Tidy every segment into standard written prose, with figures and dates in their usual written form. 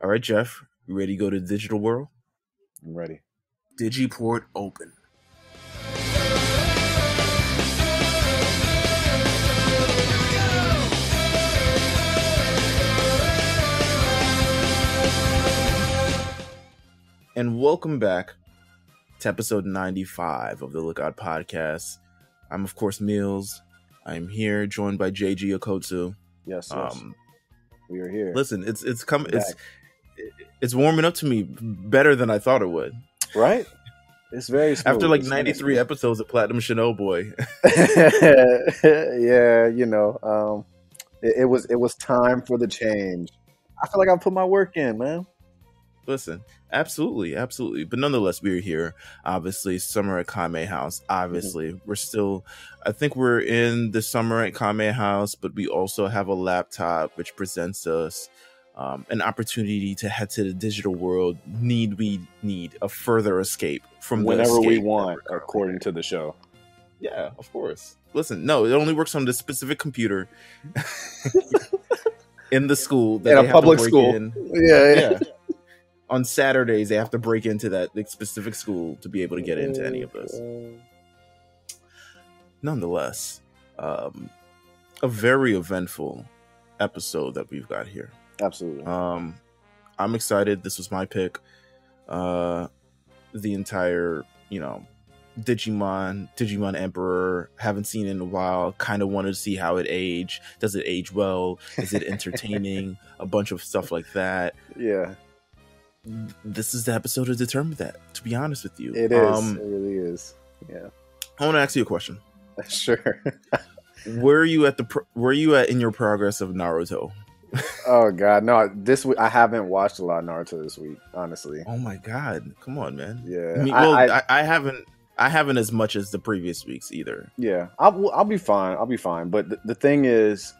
All right, Jeff, you ready to go to the digital world? I'm ready. Digiport open. And welcome back to episode 95 of the Lookout Podcast. I'm, of course, Meelz. I'm here, joined by JG Okotsu. Yes. We are here. Listen, it's warming up to me better than I thought it would. Right? It's very smooth. After like 93 episodes of Platinum Shinoboy. Yeah, it was time for the change. I feel like I put my work in, man. Listen, absolutely. But nonetheless, we're here. Obviously, summer at Kame House. Obviously, I think we're in the summer at Kame House, but we also have a laptop which presents us an opportunity to head to the digital world. We need a further escape from whenever we want, according to the show. Yeah, of course. Listen, no, it only works on this specific computer in the school. In a public school. Yeah. On Saturdays, they have to break into that specific school to be able to get into any of this. Nonetheless, a very eventful episode that we've got here. Absolutely. I'm excited. This was my pick. The entire, Digimon Emperor. Haven't seen it in a while. Kind of wanted to see how it aged. Does it age well? Is it entertaining? A bunch of stuff like that. Yeah. This is the episode to determine that, to be honest with you. It is. It really is. Yeah. I want to ask you a question. Sure. Where are you at in your progress of Naruto? Oh God, no! This week I haven't watched a lot of Naruto this week, honestly. Oh my God, come on, man. Yeah. I haven't as much as the previous weeks either. Yeah, I'll be fine. But the thing is,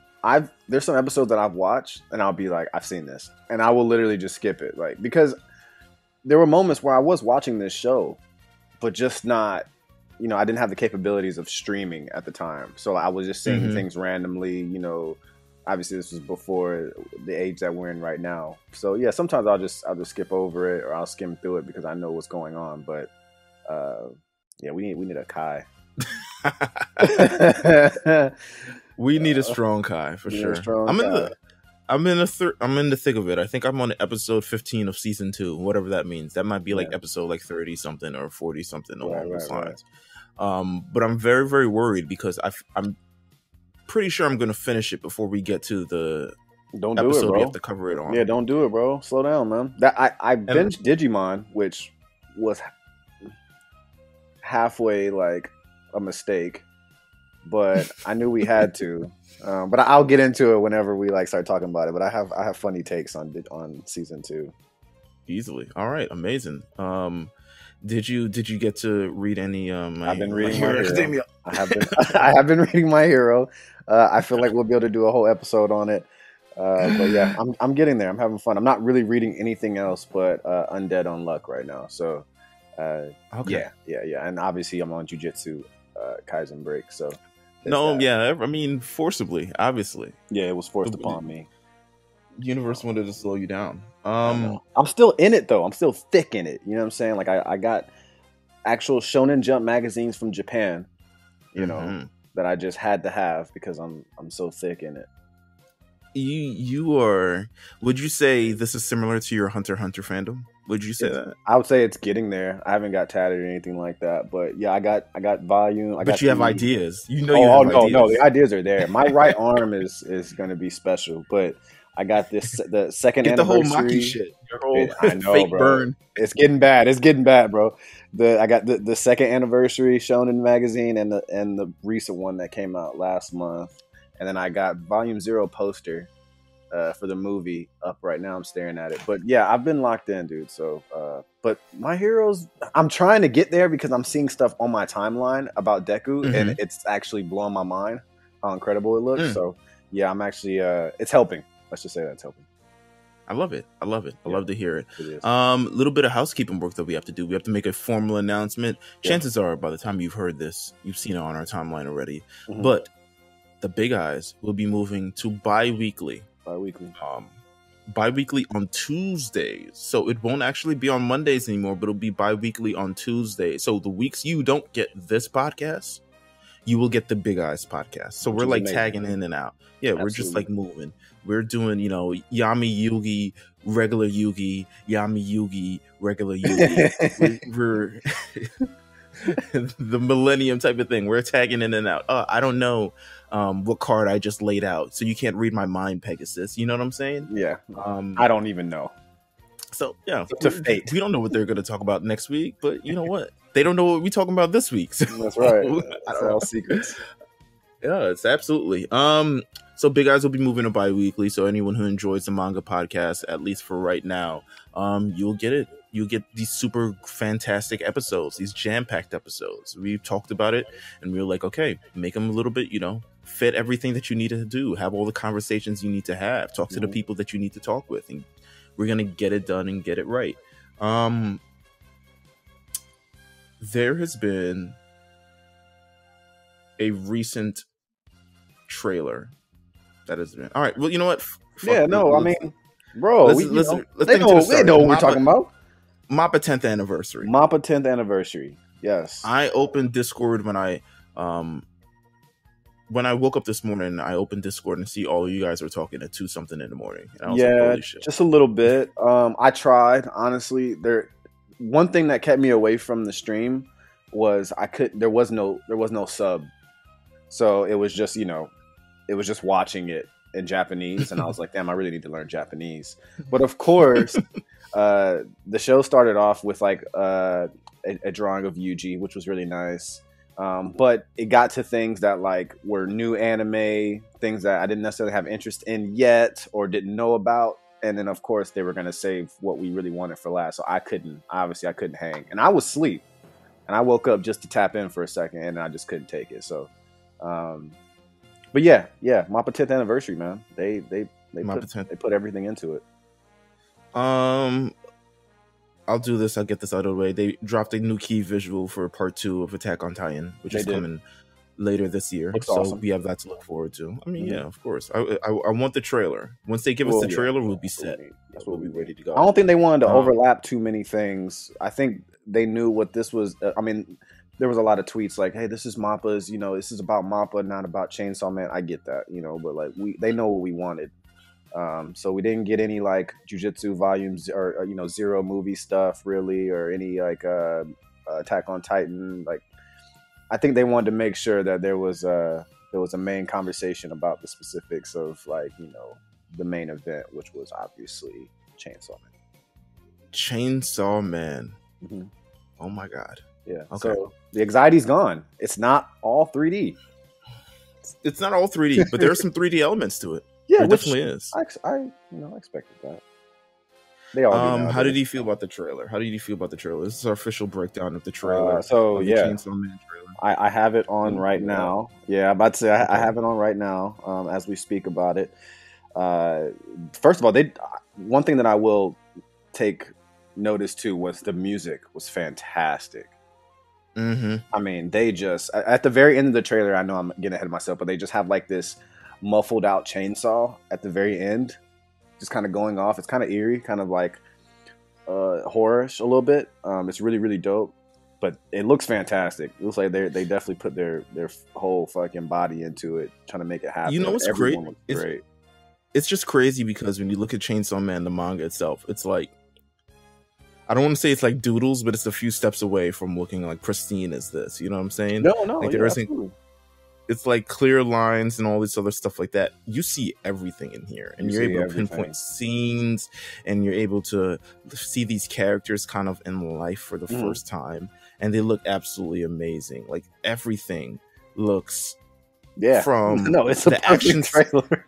there's some episodes that I've watched and I'll be like, I've seen this, and I will literally just skip it, like, because there were moments where I was watching this show, but just not, I didn't have the capabilities of streaming at the time, so I was just seeing things randomly. Obviously this was before the age that we're in right now, so yeah, sometimes I'll just skip over it, or I'll skim through it because I know what's going on. But yeah, we need a Kai. We need a strong Kai for sure. I'm in the thick of it. I think I'm on episode 15 of season 2, whatever that means. That might be like episode like 30 something or 40 something along those lines. But I'm very, very worried because I'm pretty sure I'm going to finish it before we get to the episode we have to cover it on. Yeah, don't do it, bro. Slow down, man. I binged Digimon, which was halfway like a mistake, but I knew we had to. But I'll get into it whenever we start talking about it. But I have funny takes on season 2. Easily. All right, amazing. Did you get to read any? I've been reading My Hero. I have been reading My Hero. I feel like we'll be able to do a whole episode on it. But yeah, I'm getting there. I'm having fun. I'm not really reading anything else but Undead Unluck right now. So okay. Yeah. And obviously I'm on Jujutsu Kaisen break. So I mean forcibly, obviously. Yeah, it was forced upon me. Universe wanted to slow you down. I'm still in it though. I'm still thick in it. You know what I'm saying? Like I got actual Shonen Jump magazines from Japan, that I just had to have because I'm so thick in it. You are. Would you say this is similar to your Hunter x Hunter fandom? Would you say that? I would say it's getting there. I haven't got tatted or anything like that, but yeah, I got volume. But you have ideas. No, the ideas are there. My right arm is going to be special, but I got the second Get anniversary. The whole Maki shit. Your whole I know, fake bro. burn. It's getting bad, bro. I got the second anniversary Shonen magazine and the recent one that came out last month, and then I got Volume 0 poster for the movie up right now. I'm staring at it, but yeah, I've been locked in, dude. So, but My Heroes, I'm trying to get there because I'm seeing stuff on my timeline about Deku, and it's actually blowing my mind how incredible it looks. So yeah, I'm actually it's helping. Let's just say that's helping. I love it. I love to hear it. It is. Little bit of housekeeping work that we have to do. We have to make a formal announcement. Chances are, by the time you've heard this, you've seen it on our timeline already. But the Big Eyes will be moving to bi-weekly. bi-weekly on Tuesdays. So it won't actually be on Mondays anymore, but it'll be bi-weekly on Tuesdays. So the weeks you don't get this podcast, you will get the Big Eyes podcast. So we're like tagging in and out. Yeah, we're just like moving. We're doing, Yami Yugi, regular Yugi, Yami Yugi, regular Yugi. we're the millennium type of thing. We're tagging in and out. I don't know what card I just laid out, so you can't read my mind, Pegasus. You know what I'm saying? Yeah. I don't even know. So yeah, it's a fate. We don't know what they're going to talk about next week, but you know what? They don't know what we're talking about this week. So. That's right. That's all secrets. Yeah, it's absolutely. So Big Eyes will be moving to bi-weekly. So anyone who enjoys the manga podcast, at least for right now, you'll get it. You'll get these super fantastic episodes, these jam-packed episodes. We've talked about it, and we were like, okay, make them a little bit, fit everything that you need to do, have all the conversations you need to have, talk to the people that you need to talk with, and we're gonna get it done and get it right. There has been a recent trailer that has been all right. Well, you know what? Bro, they know what we're talking about. Mappa 10th anniversary. Mappa 10th anniversary. Yes. I opened Discord when I woke up this morning. I opened Discord and see all of you guys were talking at 2 something in the morning. And I was like, holy shit. Just a little bit. I tried, honestly. One thing that kept me away from the stream was there was no sub. So it was just, it was just watching it in Japanese, and I was like, damn, I really need to learn Japanese. But of course, the show started off with like a drawing of Yuji, which was really nice. But it got to things that like were new anime, things that I didn't necessarily have interest in yet or didn't know about. And then of course they were going to save what we really wanted for last. So I couldn't hang, and I was asleep, and I woke up just to tap in for a second, and I just couldn't take it. So, but yeah, Mappa 10th anniversary, man. They put everything into it. I'll do this. I'll get this out of the way. They dropped a new key visual for part 2 of Attack on Titan, which is coming later this year. Looks awesome. We have that to look forward to. I mean, yeah, of course. I want the trailer. Once they give us the trailer, we'll be set. We'll be ready to go. I don't think they wanted to overlap too many things. I think they knew what this was. I mean, there was a lot of tweets like, "Hey, this is Mappa's. This is about Mappa, not about Chainsaw Man." I get that, but like they know what we wanted. So we didn't get any like Jujutsu volumes or Zero movie stuff really, or any like Attack on Titan. Like, I think they wanted to make sure that there was a main conversation about the specifics of like the main event, which was obviously Chainsaw Man. Chainsaw Man. Mm-hmm. Oh my god. Yeah. Okay. So the anxiety's gone. It's not all 3D. It's not all 3D, but there are some 3D elements to it. Yeah, it definitely is. I expected that. They all how did you feel about the trailer? This is our official breakdown of the trailer. Chainsaw Man trailer. I have it on right now. Yeah, I'm about to say I have it on right now as we speak about it. First of all, one thing that I will take notice to was the music was fantastic. Mm-hmm. I mean, they just at the very end of the trailer, I know I'm getting ahead of myself, but they just have like this muffled out chainsaw at the very end, just kind of going off. It's kind of eerie, kind of like horrorish a little bit. It's really, really dope, but it looks fantastic. It looks like they definitely put their whole fucking body into it, trying to make it happen. You know what's great? It's just crazy because when you look at Chainsaw Man, the manga itself, it's like, I don't want to say it's like doodles, but it's a few steps away from looking like pristine as this. You know what I'm saying? No, like there isn't. It's like clear lines and all this other stuff like that. You see everything in here, and you're able to pinpoint scenes, and you're able to see these characters kind of in life for the first time, and they look absolutely amazing. Like everything looks, from the action trailer,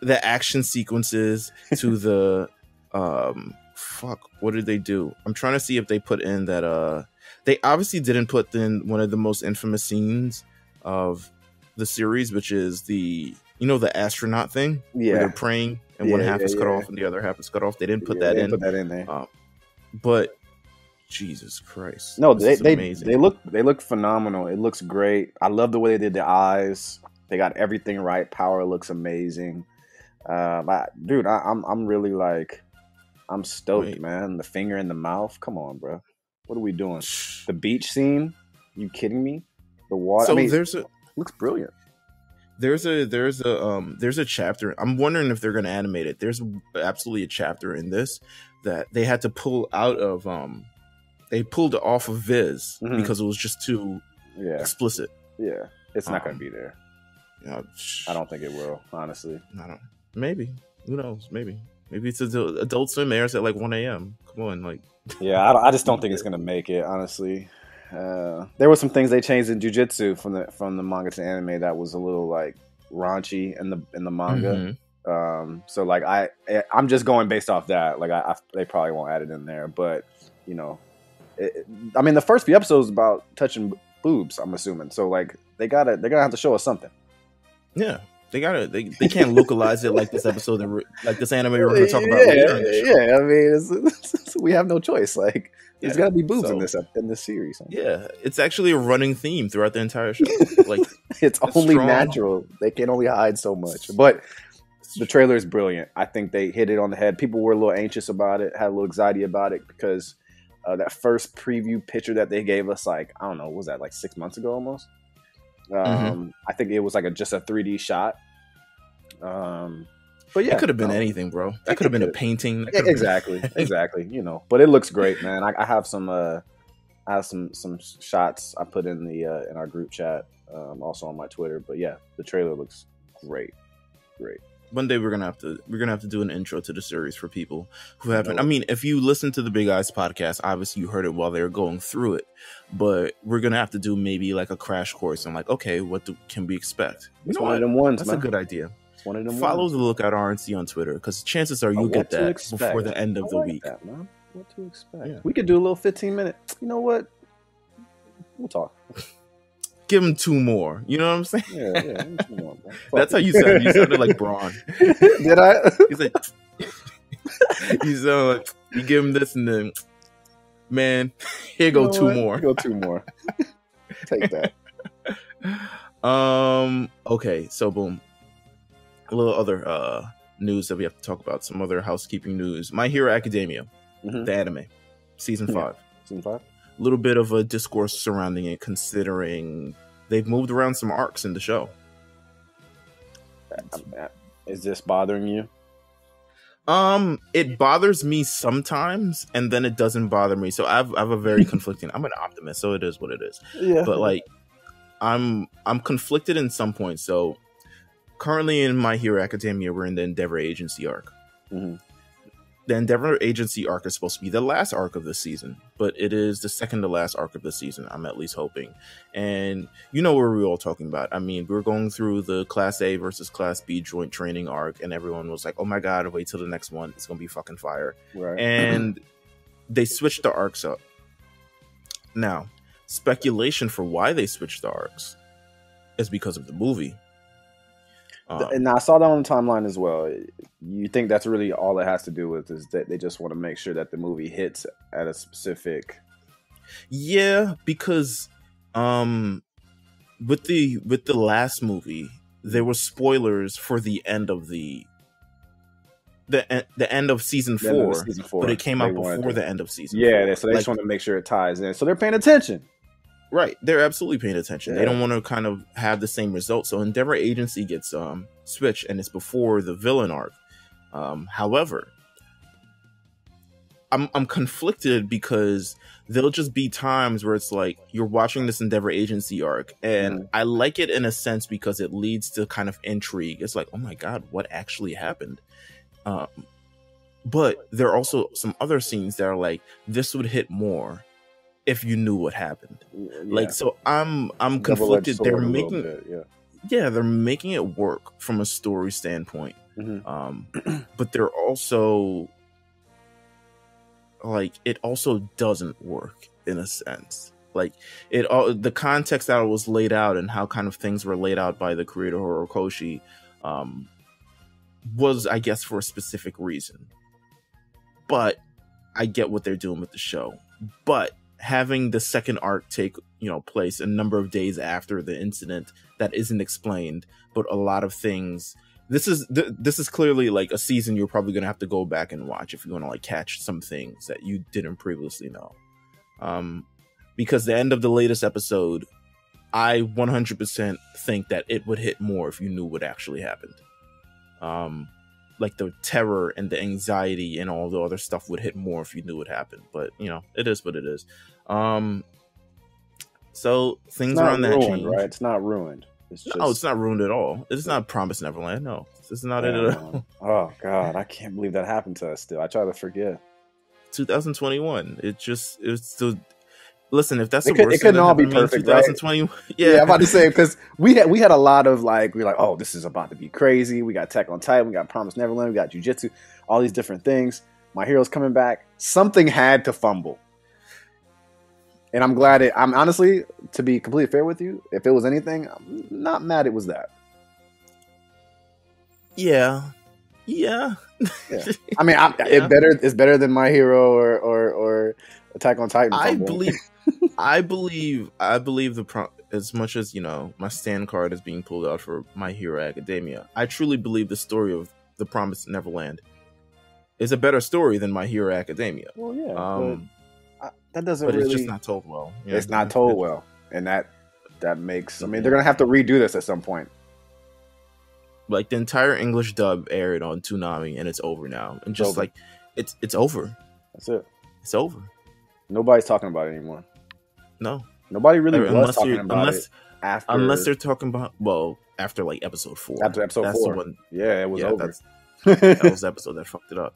the action sequences to the what did they do? I'm trying to see if they put in that. They obviously didn't put in one of the most infamous scenes of the series, which is the astronaut thing where they're praying and one half is cut off and the other half is cut off. They didn't put that in. Put that in there. But Jesus Christ, no, they look phenomenal. It looks great. I love the way they did the eyes. They got everything right. Power looks amazing. I'm really like, I'm stoked, man. The finger in the mouth. Come on, bro. What are we doing? The beach scene? You kidding me? The water. So I mean, there's a looks brilliant. There's a chapter. I'm wondering if they're going to animate it. There's absolutely a chapter in this that they had to pull out of. They pulled it off of Viz because it was just too explicit. Yeah, it's not going to be there. Yeah, I don't think it will. Honestly, I don't. Maybe. Who knows? Maybe it's Adult Swim airs at like 1 a.m. Come on, like. Yeah, I just don't think it's going to make it. Honestly. There were some things they changed in jujitsu from the manga to anime that was a little like raunchy in the manga. So like I'm just going based off that. Like they probably won't add it in there, but you know, I mean the first few episodes about touching boobs. I'm assuming so. Like they're gonna have to show us something. Yeah. They can't localize it like this episode, like this anime we're going to talk about later in the show. Yeah, I mean, we have no choice. Like, there's got to be boobs in this series. Huh? Yeah, it's actually a running theme throughout the entire show. Like, it's only strong. Natural. They can only hide so much. But the trailer is brilliant. I think they hit it on the head. People were a little anxious about it, had a little anxiety about it because that first preview picture that they gave us, like, I don't know, what was that like 6 months ago almost? I think it was like just a 3D shot. But yeah, it could have been anything, bro. That could have been a painting. Exactly. You know, but it looks great, man. I have some shots I put in in our group chat, also on my Twitter. But yeah, the trailer looks great. One day we're gonna have to do an intro to the series for people who haven't. I mean, if you listen to the Big Eyes podcast, obviously you heard it while they were going through it. But we're gonna have to do maybe like a crash course and like, okay, what can we expect? It's one of them ones. That's a good idea. It's one of them. Follow the Lookout RNC on Twitter because chances are you'll get that before the end of the week. That, man. What to expect? Yeah. We could do a little 15-minute. You know what? We'll talk. Give him 2 more. You know what I'm saying? Yeah. 2 more, bro. That's how you sound. You sounded like Braun. Did I? He's like, you sound like you give him this and then, man, here go 2 more. Here go 2 more. Take that. Okay, so boom. A little other news that we have to talk about. Some other housekeeping news. My Hero Academia, the anime, season 5. Season 5. A little bit of a discourse surrounding it, considering they've moved around some arcs in the show. Is this bothering you? It bothers me sometimes, and then it doesn't bother me. So I've a very conflicting. I'm an optimist, so it is what it is. Yeah. But like, I'm conflicted in some points. So currently in My Hero Academia, we're in the Endeavor Agency arc. The Endeavor Agency arc is supposed to be the last arc of the season, but it is the second to last arc of the season. I'm at least hoping. And you know what we're all talking about. I mean, we're going through the Class A versus Class B joint training arc, and everyone was like, oh my God, wait till the next one. It's going to be fucking fire. Right. And they switched the arcs up. Now, speculation for why they switched the arcs is because of the movie. And I saw that on the timeline as well. You think that's really all it has to do with is that they just want to make sure that the movie hits at a specific. Yeah, because with the last movie, there were spoilers for the end of the end of season 4, but it came out before the end of season 4. Yeah, so they just want to make sure it ties in. So they're paying attention. Right, they're absolutely paying attention. Yeah. They don't want to kind of have the same result. So Endeavor Agency gets switched, and it's before the villain arc. However, I'm conflicted because there'll just be times where it's like you're watching this Endeavor Agency arc, and I like it in a sense because it leads to kind of intrigue. It's like, oh my God, what actually happened? But there are also some other scenes that are like, this would hit more if you knew what happened. Yeah. Like, so I'm conflicted. They're making they're making it work from a story standpoint. But they're also like, it also doesn't work in a sense. Like, the context that was laid out and how kind of things were laid out by the creator Horikoshi was, I guess, for a specific reason. But I get what they're doing with the show. But having the second arc take place a number of days after the incident that isn't explained, but a lot of things this is clearly like a season you're probably gonna have to go back and watch if you want to like catch some things that you didn't previously know. Because the end of the latest episode, I 100% think that it would hit more if you knew what actually happened. Like the terror and the anxiety and all the other stuff would hit more if you knew what happened. But you know, it is what it is. So things are on that change, right? It's not ruined. It's just... No, it's not ruined at all. It's not Promised Neverland. No, this is not it at all. Oh God, I can't believe that happened to us. Still, I try to forget. 2021. It's still. Listen, if that's the worst, it couldn't all be perfect. 2020, right? Yeah, I'm about to say because we had a lot of like we're like, oh, this is about to be crazy. We got Attack on Titan, we got Promised Neverland, we got Jujutsu, all these different things. My Hero's coming back. Something had to fumble, and I'm glad it. I'm honestly, to be completely fair with you, if it was anything, I'm not mad. It was that. Yeah. I mean, it's better than My Hero or Attack on Titan. I believe as much as, you know, my stand card is being pulled out for My Hero Academia, I truly believe the story of The Promised Neverland is a better story than My Hero Academia. Well, yeah, that doesn't. But really, it's just not told well. You know, it's not told well, and that makes. I mean, they're gonna have to redo this at some point. Like the entire English dub aired on Toonami, and it's over now. And just like it's over. That's it. It's over. Nobody's talking about it anymore. No, nobody really was talking about it after. Unless they're talking about after like episode 4. After episode 4, one, it was over. That was the episode that fucked it up.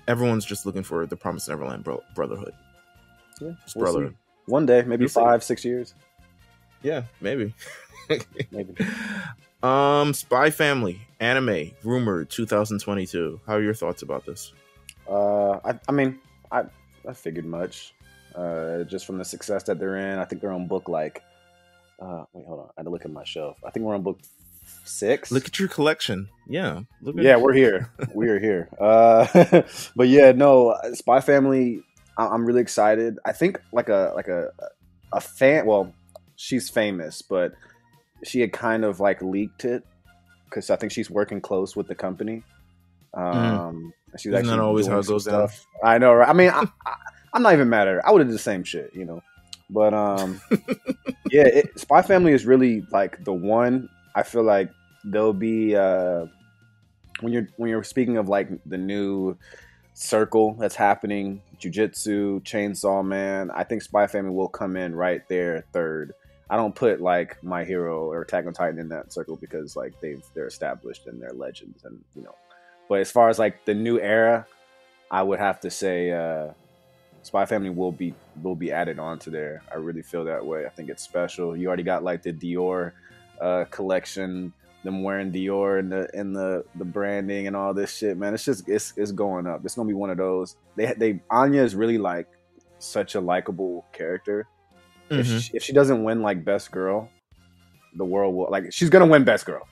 Everyone's just looking for the Promised Neverland brotherhood. Yeah, we'll see. One day, maybe 5-6 years. Yeah, maybe. Maybe. Spy Family anime rumored 2022. How are your thoughts about this? I mean, I figured much. Just from the success that they're in. I think they're on book like. Wait, hold on. I had to look at my shelf. I think we're on book 6. Look at your collection. Yeah. We're here. We are here. But yeah, no, Spy Family. I'm really excited. I think like a fan. Well, she's famous, but she had kind of like leaked it because I think she's working close with the company. She's Isn't that always how it goes down? I know, right? I mean, I'm not even mad at her. I would have did the same shit, you know. But yeah, Spy Family is really like the one. I feel like there'll be when you're speaking of like the new circle that's happening, Jujutsu, Chainsaw Man. I think Spy Family will come in right there third. I don't put like My Hero or Attack on Titan in that circle because like they're established and they're legends, and you know. But as far as like the new era, I would have to say Spy Family will be added onto there. I really feel that way. I think it's special. You already got like the Dior collection, them wearing Dior and the branding and all this shit, man. It's just it's going up. It's gonna be one of those. Anya is really like such a likable character. Mm-hmm. If she doesn't win like Best Girl, the world will like she's gonna win Best Girl.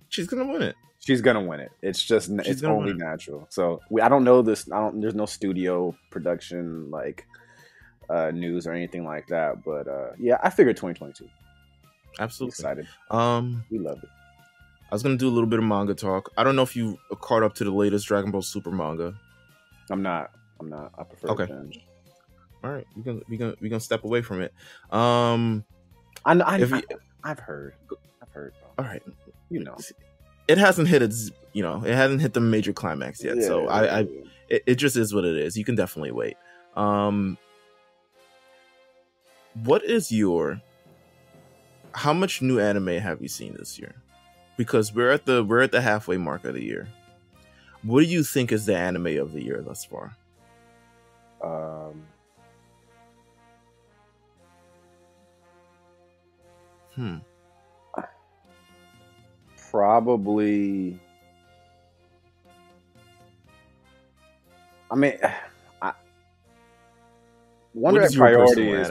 She's gonna win it. She's gonna win it. It's just it's only natural. So I don't know this. There's no studio production like news or anything like that. But yeah, I figured 2022. Absolutely excited. We love it. I was gonna do a little bit of manga talk. I don't know if you caught up to the latest Dragon Ball Super manga. I'm not. I prefer binge. All right, we gonna step away from it. I've heard. Bro. All right, you know, it hasn't hit the major climax yet. It just is what it is. You can definitely wait. What is how much new anime have you seen this year? Because we're at the halfway mark of the year. What do you think is the anime of the year thus far? Probably. I mean, Wonder Egg Priority is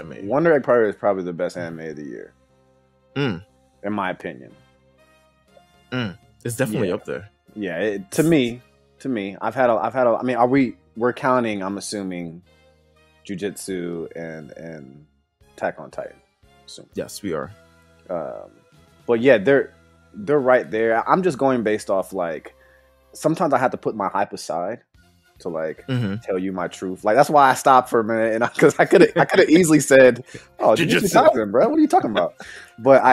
probably the best anime of the year, in my opinion. It's definitely up there. Yeah, to me, I've had a. I mean, we're counting? I'm assuming Jujutsu and Attack on Titan. Yes, we are. But yeah, they're right there. I'm just going based off like sometimes I have to put my hype aside to like tell you my truth. Like that's why I stopped for a minute, and because I could have easily said, "Oh, Jujutsu Kaisen, bro, what are you talking about?" But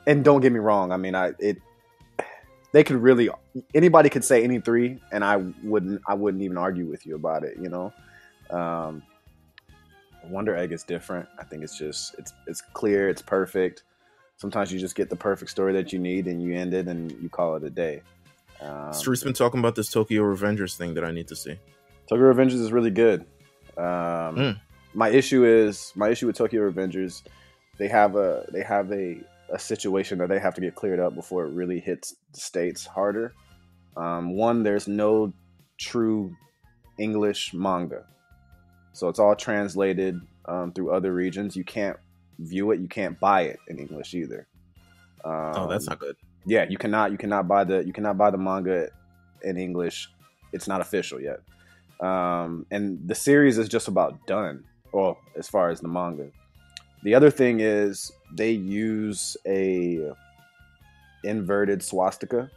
and don't get me wrong. I mean, they could really anybody could say any three, and I wouldn't even argue with you about it. Wonder Egg is different. I think it's just it's clear, it's perfect. Sometimes you just get the perfect story that you need, and you end it, and you call it a day. Street's been talking about this Tokyo Revengers thing that I need to see. Tokyo Revengers is really good. My issue with Tokyo Revengers, they have a situation that they have to get cleared up before it really hits the States harder. One, there's no true English manga, so it's all translated through other regions. You can't view it, you can't buy it in English either. Oh, that's not good. Yeah, you cannot buy the manga in English. It's not official yet. And the series is just about done. Well, as far as the manga. The other thing is they use a inverted swastika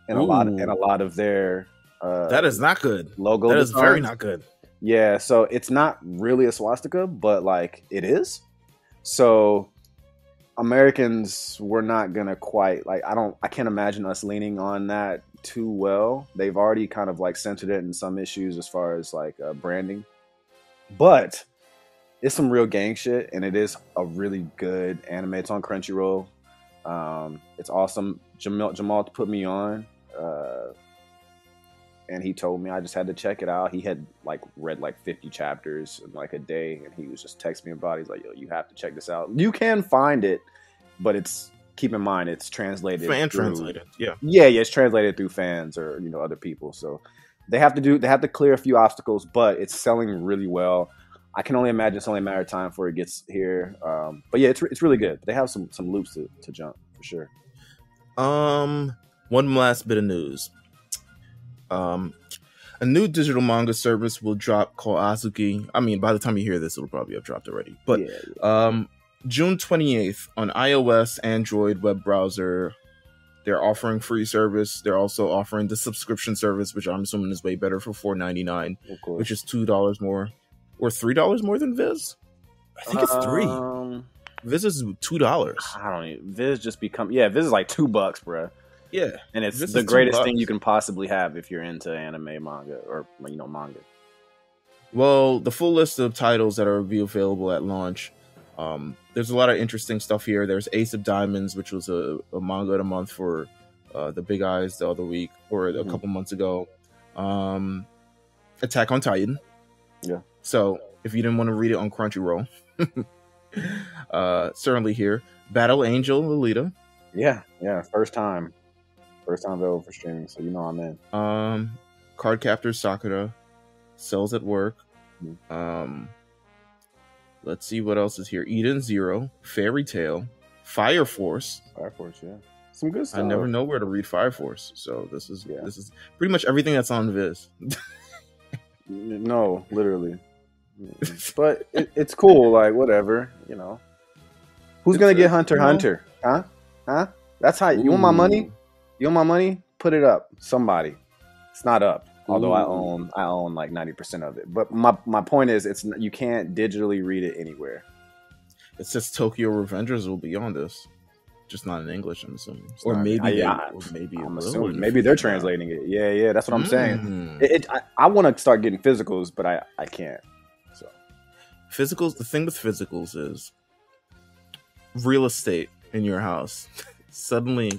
in a lot of their that is not good. Logo. That is very not good. Yeah, so it's not really a swastika, but like it is. So Americans were not gonna quite like I can't imagine us leaning on that too well. They've already kind of like centered it in some issues as far as like branding, but it's some real gang shit, and it is a really good anime. It's on Crunchyroll. It's awesome. Jamal put me on, and he told me I just had to check it out. He had like read like 50 chapters in like a day, and he was just texting me about it. He's like, "Yo, you have to check this out. You can find it, but keep in mind it's translated. Translated. Yeah, it's translated through fans or other people. So they have to clear a few obstacles, but it's selling really well. I can only imagine it's only a matter of time before it gets here. But yeah, it's really good. They have some loops to jump for sure. One last bit of news. A new digital manga service will drop called Azuki. I mean, by the time you hear this, it'll probably have dropped already. But June 28th on iOS, Android web browser, they're offering free service. They're also offering the subscription service, which I'm assuming is way better for $4.99, which is $2 more or $3 more than Viz. I think it's $3. Viz is $2. I don't even. Viz just Viz is like $2, bro. Yeah, and it's the greatest thing you can possibly have if you're into anime, manga, or manga. Well, the full list of titles that will be available at launch. There's a lot of interesting stuff here. There's Ace of Diamonds, which was a manga of the month for the Big Eyes the other week or a couple months ago. Attack on Titan. Yeah. So if you didn't want to read it on Crunchyroll, certainly here. Battle Angel Alita. Yeah. First time available for streaming, so I'm in. Card Captor Sakura, Cells at Work. Let's see what else is here. Eden Zero, Fairy Tail, Fire Force. Yeah. Some good stuff. I never know where to read Fire Force, so this is pretty much everything that's on Viz. No, literally. But it's cool, like whatever, Who's gonna get Hunter x Hunter? Huh? That's how you want my money? You want my money? Put it up. Somebody. It's not up. Although I own like 90% of it. But my point is you can't digitally read it anywhere. It says Tokyo Revengers will be on this. Just not in English, I'm assuming. Maybe they're translating it. Yeah, that's what I'm saying. I want to start getting physicals, but I can't. So physicals, the thing with physicals is real estate in your house suddenly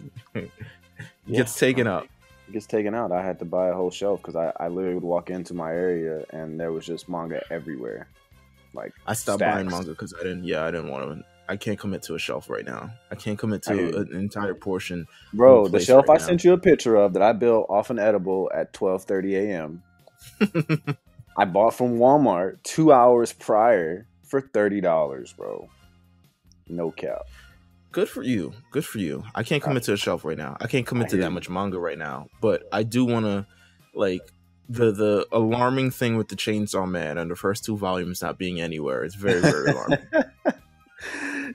gets taken up. It gets taken out. I had to buy a whole shelf because I literally would walk into my area and there was just manga everywhere. Like I stopped buying manga because I didn't want to. I can't commit to a shelf right now. I can't commit to an entire portion. Bro, the shelf I sent you a picture of that I built off an edible at 12:30 a.m. I bought from Walmart 2 hours prior for $30, bro. No cap. Good for you. I can't commit to a shelf right now. I can't commit to that much manga right now. But I do want to, like, the alarming thing with the Chainsaw Man and the first 2 volumes not being anywhere is very, very alarming.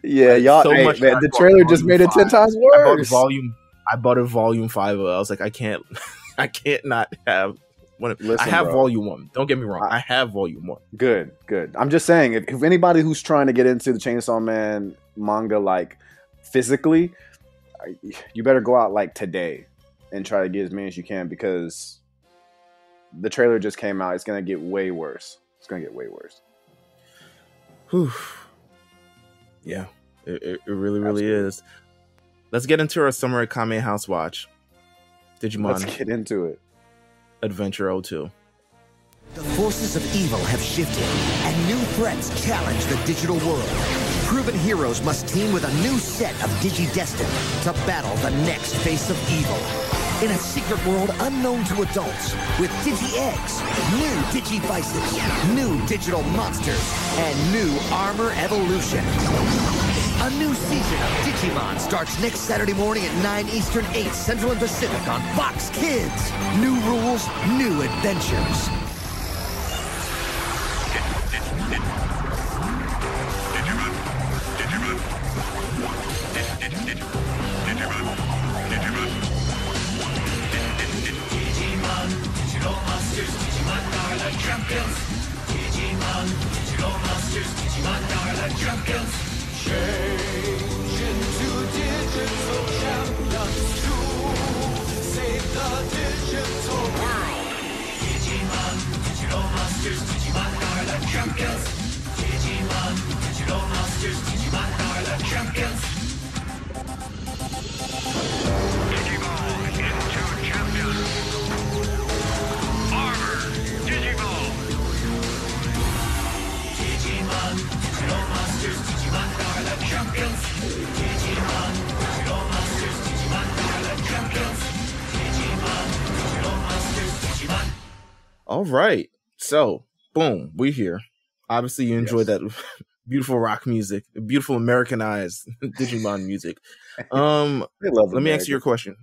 Yeah, y'all. So much. Man, the trailer just made it 10 times worse. I bought a volume 5. I was like, I can't not have. Listen, I have volume 1. Don't get me wrong. I have volume 1. Good. I'm just saying, if anybody who's trying to get into the Chainsaw Man manga, like physically, you better go out like today and try to get as many as you can, because the trailer just came out. It's gonna get way worse. Whew. Yeah, it really is. Let's get into our summer at Kame House watch. Digimon. Let's get into it. Adventure 02. The forces of evil have shifted, and new threats challenge the digital world. Proven heroes must team with a new set of Digi-Destined to battle the next face of evil. In a secret world unknown to adults, with Digi-Eggs, new Digi-Vices, new digital monsters, and new armor evolution. A new season of Digimon starts next Saturday morning at 9 Eastern, 8 Central and Pacific on Fox Kids. New rules, new adventures. All right, so boom, we're here. Obviously, you enjoyed that beautiful rock music, beautiful Americanized Digimon music. Let me ask you your question: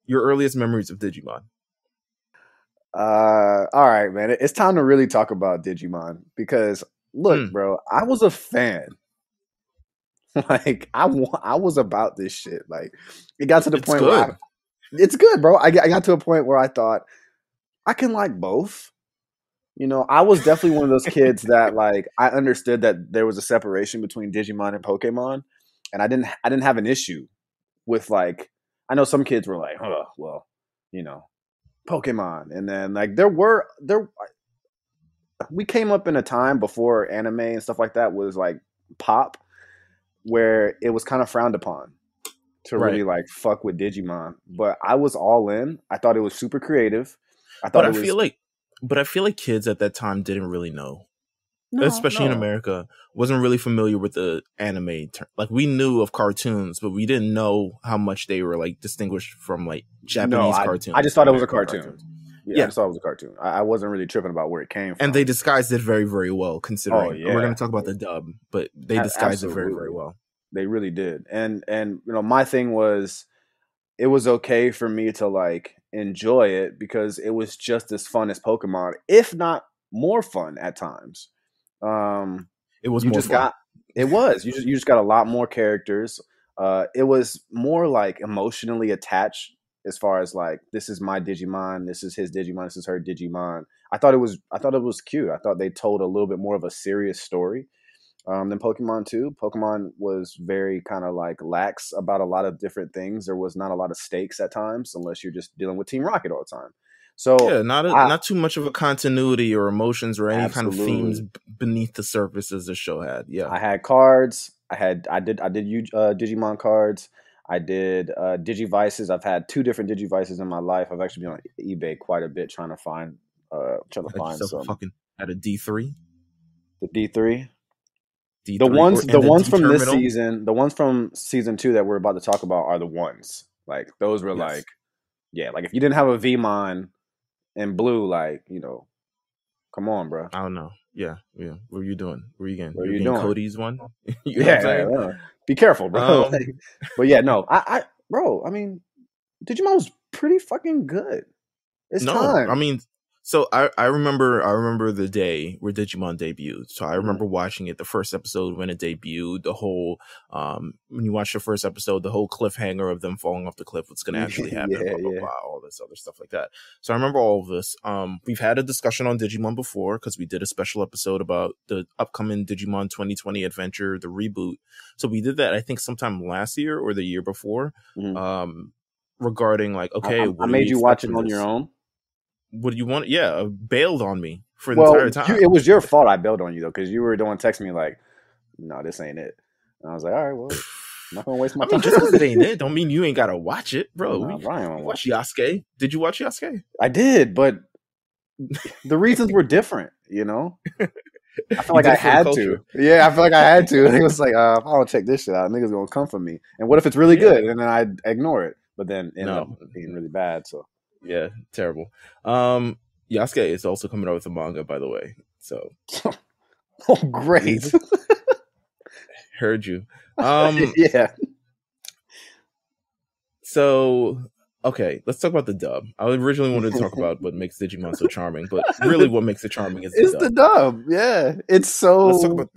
your earliest memories of Digimon. All right, man. It's time to really talk about Digimon, because look, bro, I was a fan. Like I was about this shit. Like it got to the point where it's good, bro. I got to a point where I thought I can like both. You know, I was definitely one of those kids that like I understood that there was a separation between Digimon and Pokemon, and I didn't have an issue with, like, I know some kids were like, oh, well, you know, Pokemon, and then like we came up in a time before anime and stuff like that was like pop, where it was kind of frowned upon to really like fuck with Digimon. But I was all in. I thought it was super creative. I feel like kids at that time didn't really know. Especially in America, wasn't really familiar with the anime term. Like, we knew of cartoons, but we didn't know how much they were like distinguished from like Japanese cartoons. I just thought it was a cartoon. Yeah, I just thought it was a cartoon. I wasn't really tripping about where it came from. And they disguised it very, very well, considering we're going to talk about the dub, but they disguised it very, very well. They really did. And you know, my thing was, it was okay for me to like enjoy it because it was just as fun as Pokemon, if not more fun at times. It was more fun. You just got a lot more characters. It was more like emotionally attached, as far as like, this is my Digimon, this is his Digimon, this is her Digimon. I thought it was cute. I thought they told a little bit more of a serious story than Pokemon 2. Pokemon was very kind of like lax about a lot of different things. There was not a lot of stakes at times, unless you're just dealing with Team Rocket all the time. So yeah, not too much of a continuity or emotions or any kind of themes beneath the surface as the show had. Yeah, I had cards. I did Digimon cards. I did Digivices. I've had 2 different Digivices in my life. I've actually been on eBay quite a bit trying to find some. Fucking at a D3. The D3. D3 the ones from this season, the ones from season 2 that we're about to talk about are the ones. Like, those were like, yeah, like if you didn't have a Vmon in blue, like, you know, come on, bro. I don't know. Yeah. What are you doing? Where are you getting? What are you doing? Cody's one? You know what I'm saying? Be careful, bro. But yeah, no, I mean, Digimon was pretty fucking good. It's time. I mean, So I remember the day where Digimon debuted. So I remember watching it, the first episode when it debuted, the whole when you watch the first episode, the whole cliffhanger of them falling off the cliff, what's gonna actually happen, blah blah blah, all this other stuff like that. So I remember all of this. We've had a discussion on Digimon before because we did a special episode about the upcoming Digimon 2020 adventure, the reboot. So we did that, I think, sometime last year or the year before. Regarding like, okay, I made you watch it on your own. What do you want? Yeah, bailed on me for the entire time. It was your fault I bailed on you though, because you were doing text me like, "No, this ain't it." And I was like, "All right, well, I'm not gonna waste my time." Just because it ain't it, don't mean you ain't gotta watch it, bro. No, we watch Yasuke. Did you watch Yasuke? I did, but the reasons were different. You know, I feel like I had to. Yeah, I feel like I had to. And it was like, if I don't check this shit out, niggas gonna come for me. And what if it's really good? And then I ignore it, but then end up being really bad. So. Yeah, terrible. Yasuke is also coming out with a manga, by the way. So, oh, great! Heard you. Yeah. So, okay, let's talk about the dub. I originally wanted to talk about what makes Digimon so charming, but really, what makes it charming is the dub. Yeah, it's so. Let's talk about.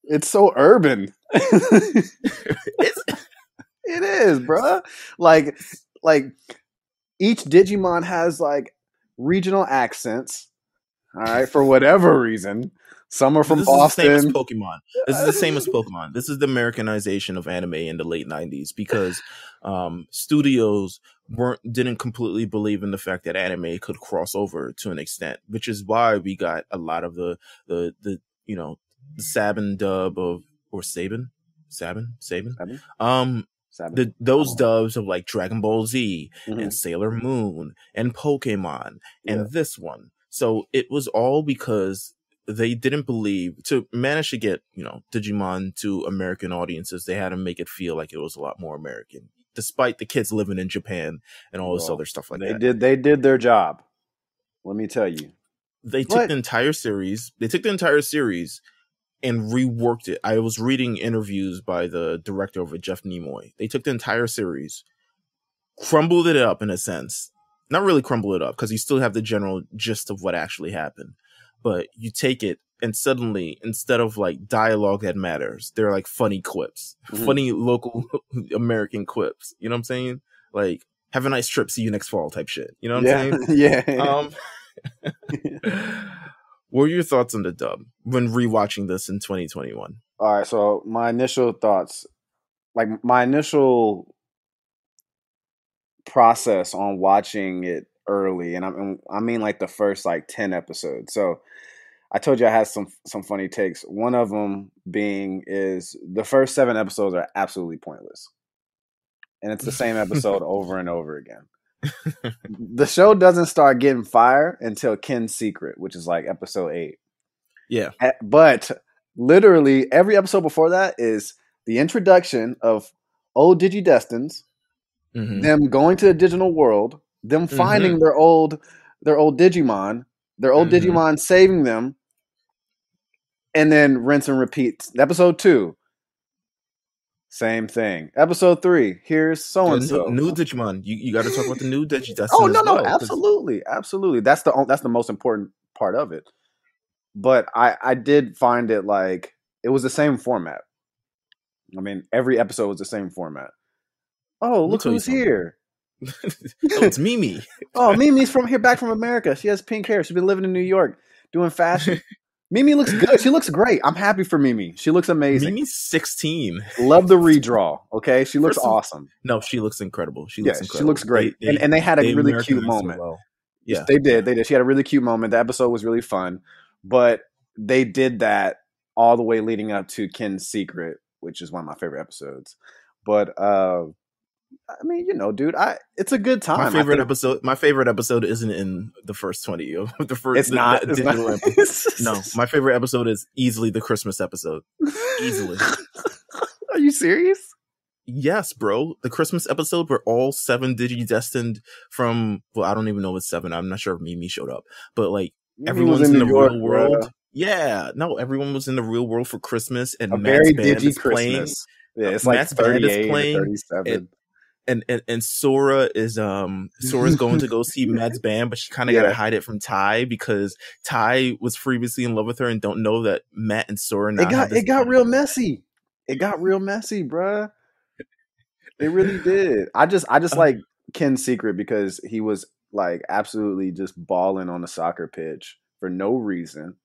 It's so urban. It is, bruh. Like. Each Digimon has like regional accents, all right, for whatever reason. Some are from Boston. This is the same as Pokemon. This is the same as Pokemon. This is the Americanization of anime in the late 90s because studios didn't completely believe in the fact that anime could cross over to an extent, which is why we got a lot of the Sabin dub of Sabin. Those dubs of like Dragon Ball Z and Sailor Moon and Pokemon and this one. So it was all because they didn't believe to manage to get, Digimon to American audiences. They had to make it feel like it was a lot more American, despite the kids living in Japan and all this other stuff like that. They did their job. Let me tell you. They took the entire series. And reworked it. I was reading interviews by the director of it, Jeff Nimoy. They took the entire series, crumbled it up in a sense. Not really crumble it up, because you still have the general gist of what actually happened. But you take it, and suddenly, instead of like dialogue that matters, they're like funny quips. Funny local American quips. You know what I'm saying? Like, have a nice trip, see you next fall type shit. You know what I'm saying? Yeah. What were your thoughts on the dub when rewatching this in 2021? All right, so my initial thoughts, like my initial process on watching it early, and I mean like the first like 10 episodes. So I told you I had some funny takes. One of them being is the first 7 episodes are absolutely pointless, and it's the same episode over and over again. The show doesn't start getting fire until Ken's Secret, which is like episode 8. Yeah. But literally every episode before that is the introduction of old Digidestins, them going to the digital world, them finding their old Digimon, Digimon saving them, and then rinse and repeat. Episode 2. Same thing. Episode 3. Here's so and so. New Digimon. You got to talk about the new Digidestin. Oh no, absolutely. That's the most important part of it. But I did find it like it was the same format. I mean, every episode was the same format. Oh, look who's here! It's Mimi. Oh, Mimi's back from America. She has pink hair. She's been living in New York doing fashion. Mimi looks good. She looks great. I'm happy for Mimi. She looks amazing. Mimi's 16. Love the redraw. Okay, she looks awesome. No, she looks incredible. She looks great. And they had a really cute moment. Well. Yeah, they did. She had a really cute moment. The episode was really fun, but they did that all the way leading up to Ken's Secret, which is one of my favorite episodes. But I mean, dude, it's a good time. My favorite episode isn't in the first 20 of the first. It's not. No, my favorite episode is easily the Christmas episode. Easily. Are you serious? Yes, bro. The Christmas episode where all 7 Digidestined from, I don't even know if it's 7. I'm not sure if Mimi showed up, but like everyone's in the real world. Bro. Yeah, no, everyone was in the real world for Christmas, and a Matt's very band is Christmas. Playing. Yeah, it's like Matt's band is 38 playing, 37. and Sora is Sora's going to go see Matt's band, but she kind of got to hide it from Ty because Ty was previously in love with her and don't know that Matt and Sora now it got real messy. It got real messy, bruh. It really did. I just like Ken's secret because he was like absolutely just balling on the soccer pitch for no reason.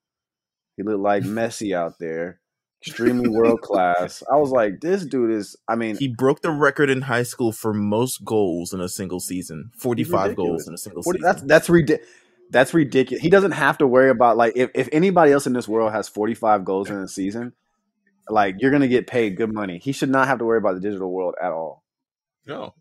He looked like Messi out there. Extremely world class. I was like, this dude is, I mean, he broke the record in high school for most goals in a single season. 45 goals in a single season. That's ridiculous. That's ridiculous. He doesn't have to worry about, like, if anybody else in this world has 45 goals in a season, like, you're going to get paid good money. He should not have to worry about the digital world at all. No.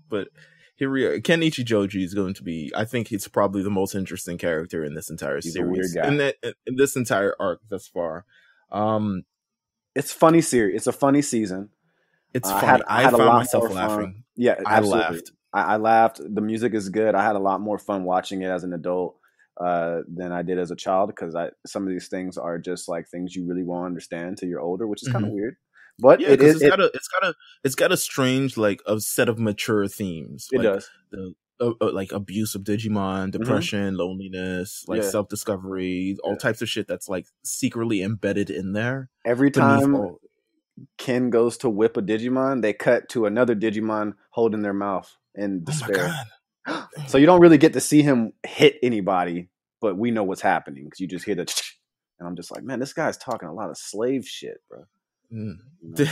But here we are. Kenichi Joji is going to be, I think he's probably the most interesting character in this entire series. A weird guy. In this entire arc thus far. It's funny series. It's a funny season. It's funny. I found myself laughing. Yeah, I laughed. I laughed. The music is good. I had a lot more fun watching it as an adult than I did as a child because some of these things are just like things you really won't understand until you're older, which is kind of weird. But yeah, it's got a strange like a set of mature themes. It does. Like abuse of Digimon, depression, loneliness, like self-discovery, all types of shit that's like secretly embedded in there. Every time Ken goes to whip a Digimon, they cut to another Digimon holding their mouth in despair. Oh my God. So you don't really get to see him hit anybody, but we know what's happening because you just hear the and I'm just like, man, this guy's talking a lot of slave shit, bro. You know?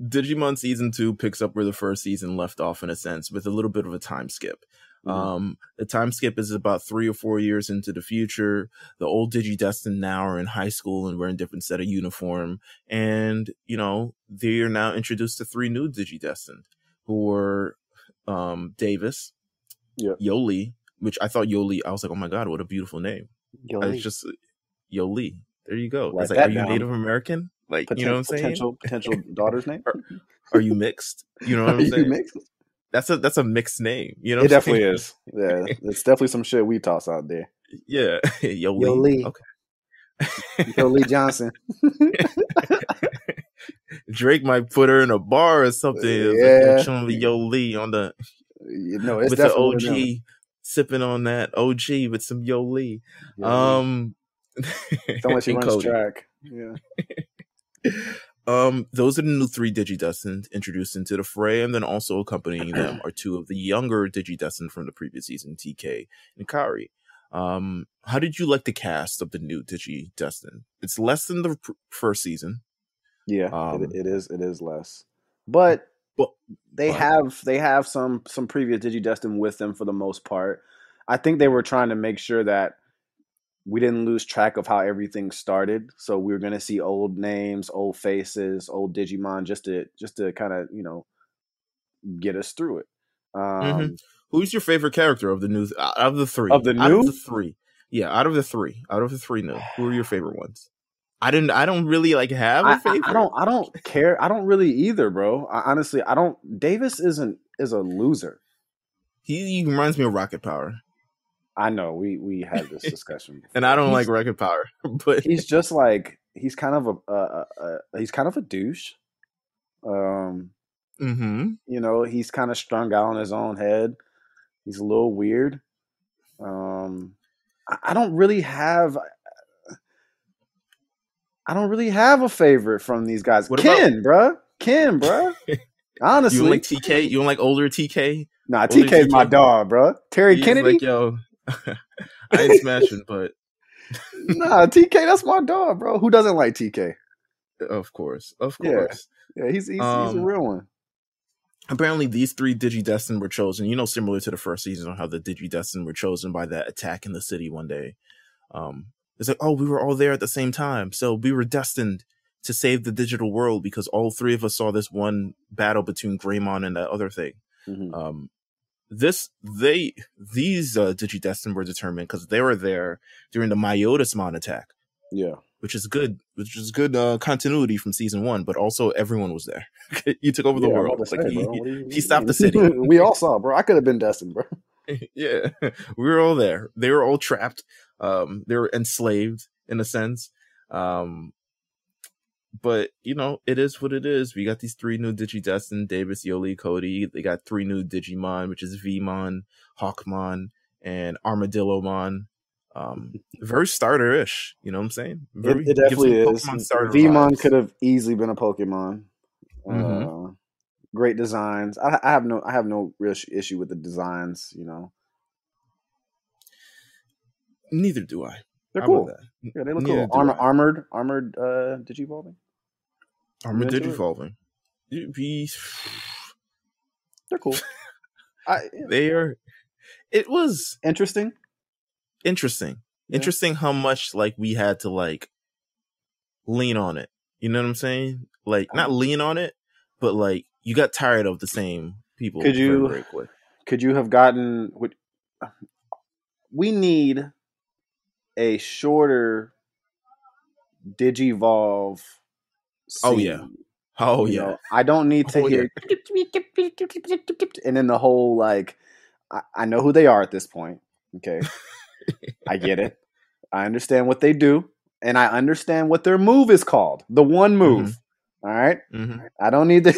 Digimon season 2 picks up where the first season left off in a sense with a little bit of a time skip. The time skip is about 3 or 4 years into the future. The old Digidestined now are in high school and wearing different set of uniform. And, you know, they are now introduced to 3 new Digidestined who were Davis, Yoli, which I thought Yoli, I was like, oh my God, what a beautiful name. It's just Yoli. There you go. It's like, are you Native American? Like, you know what I'm saying? Potential daughter's name? Are you mixed? You know what I'm saying? Mixed? That's a mixed name. You know, it definitely is. Yeah, it's definitely some shit we toss out there. Yeah, Yo Lee. Okay. Yo Lee Johnson. Drake might put her in a bar or something. Yeah, like chilling with Yo Lee on the it's with the OG sipping on that OG with some Yo Lee. Someone she runs track. Yeah. Those are the new 3 Digidestined introduced into the fray, and then also accompanying them are 2 of the younger Digidestined from the previous season, TK and Kari. How did you like the cast of the new Digidestined? It's less than the first season. Yeah, it is less, but they have some previous Digidestined with them for the most part. I think they were trying to make sure that we didn't lose track of how everything started. So we were going to see old names, old faces, old Digimon, just to kind of, you know, get us through it. Who's your favorite character of the new, out of the 3? Of the new? Out of the 3. Yeah, out of the 3 new. Who are your favorite ones? I don't really like have a favorite. I don't care. I don't really either, bro. Honestly, I don't. Davis is a loser. He reminds me of Rocket Power. I know we had this discussion before. And I don't like Rocket Power, but he's just like he's kind of a douche. You know, he's kind of strung out on his own head. He's a little weird. I don't really have a favorite from these guys. Ken, bruh. Honestly, you don't like TK? You don't like older TK? Nah, TK's my dog, bro. Terry Kennedy. Like, yo, I ain't smashing, but nah, TK, that's my dog, bro. Who doesn't like TK? Of course. Yeah, he's a real one. Apparently, these 3 Digidestined were chosen, you know, similar to the first season on how the Digidestined were chosen by that attack in the city one day. It's like, oh, we were all there at the same time, so we were destined to save the digital world because all 3 of us saw this one battle between Greymon and that other thing. These Digidestined were determined because they were there during the Myotismon attack. Yeah, which is good continuity from season 1, but also everyone was there. You took over the world. It's like he stopped the city. We all saw, bro. I could have been destined, bro. Yeah, we were all there. They were all trapped. They were enslaved in a sense. But it is what it is. We got these 3 new Digidestin, Davis, Yoli, Cody. They got 3 new Digimon, which is Vmon, Hawkmon, and Armadillomon. Very starter-ish. You know what I'm saying? It definitely is. Vmon could have easily been a Pokemon. Great designs. I have no real issue with the designs. Neither do I. They're cool. Yeah, they look cool. Armored Digivolving. Armored Digivolving. They're cool. They are. It was interesting. Interesting how much we had to lean on it. You know what I'm saying? Not lean on it, but you got tired of the same people. Very quick. Could you have gotten? We need a shorter Digivolve scene. Oh yeah. I don't need to hear and then the whole I know who they are at this point. Okay. I get it. I understand what they do, and I understand what their move is called. The one move. All right? I don't need to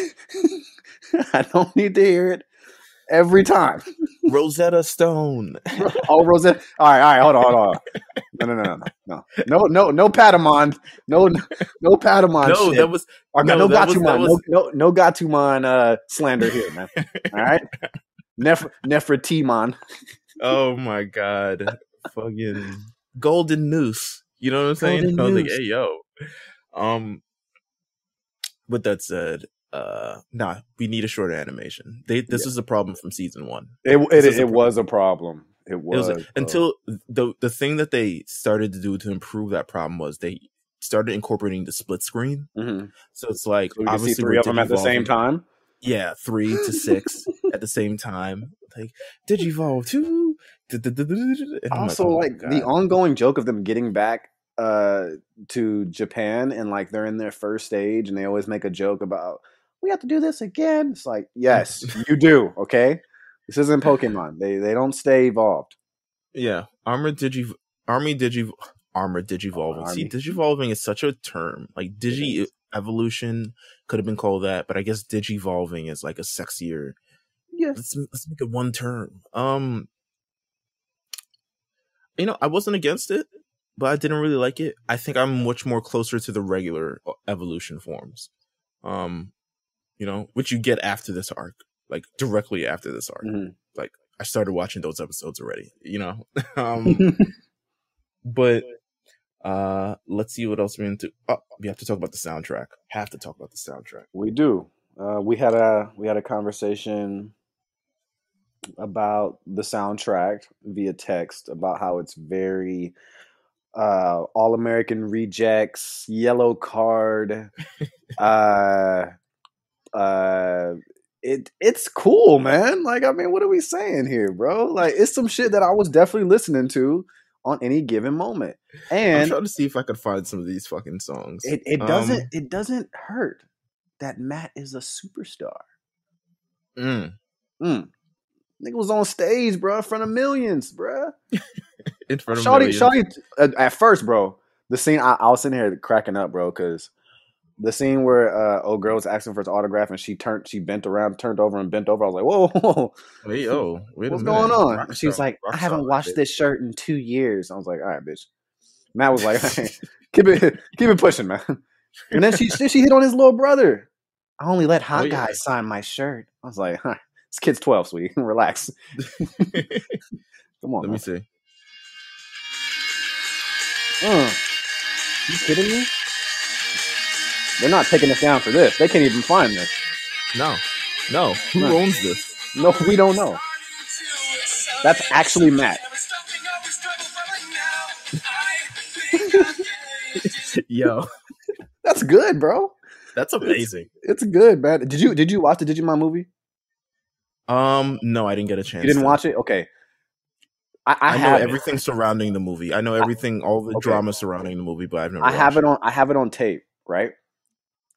I don't need to hear it every time. Rosetta Stone. Oh, Rosetta. All right, hold on. No Patamon. No Patamon. No, shit. that was no Gatomon. No Gatomon slander here, man. All right? Nephrotimon. Oh my god. Fucking Golden Noose. You know what I'm saying? I was like, hey yo. With that said, we need a shorter animation. This is a problem from season 1. It was a problem. It was until the thing that they started to do to improve that problem was they started incorporating the split screen. So it's so obviously see 3 of them at the same time. Yeah, 3 to 6 at the same time. Digivolve 2. Also, the ongoing joke of them getting back to Japan and they're in their first stage and they always make a joke about we have to do this again. It's yes, you do. Okay, this isn't Pokemon. They don't stay evolved. Yeah, Armored Digivolving. See, Digivolving is such a term. Digi evolution could have been called that, but I guess Digivolving is a sexier. Yeah, let's make it one term. I wasn't against it, but I didn't really like it. I think I'm much more closer to the regular evolution forms. Which you get after this arc, directly after this arc. I started watching those episodes already, but let's see what else we're into. Oh, we have to talk about the soundtrack. We do. We had a conversation about the soundtrack via text about how it's very All American Rejects, Yellow Card. It's cool, man. What are we saying here, bro? It's some shit that I was definitely listening to on any given moment. And I'm trying to see if I could find some of these fucking songs. It doesn't hurt that Matt is a superstar. Nigga was on stage, bro, in front of millions, bro. In front of millions. Shawty, at first, bro, the scene, I was sitting here cracking up, bro, because the scene where old girl was asking for his autograph and she bent around, turned over and bent over. I was like, whoa. Hey, yo, what's going on? And she was like, I haven't washed this shirt in 2 years. I was like, all right, bitch. Matt was like, hey, keep it pushing, man. And then she hit on his little brother. I only let hot guys sign my shirt. I was like, this kid's 12, sweetie. Relax. Come on, Let me see. You kidding me? They're not taking us down for this. They can't even find this. No. Who owns this? No, we don't know. That's actually Matt. Yo. That's good, bro. That's amazing. It's good, man. Did you watch the Digimon movie? No, I didn't get a chance. You didn't watch it? Okay. I know everything surrounding the movie. I know everything, all the drama surrounding the movie, but I've never watched it. I have it on tape, right?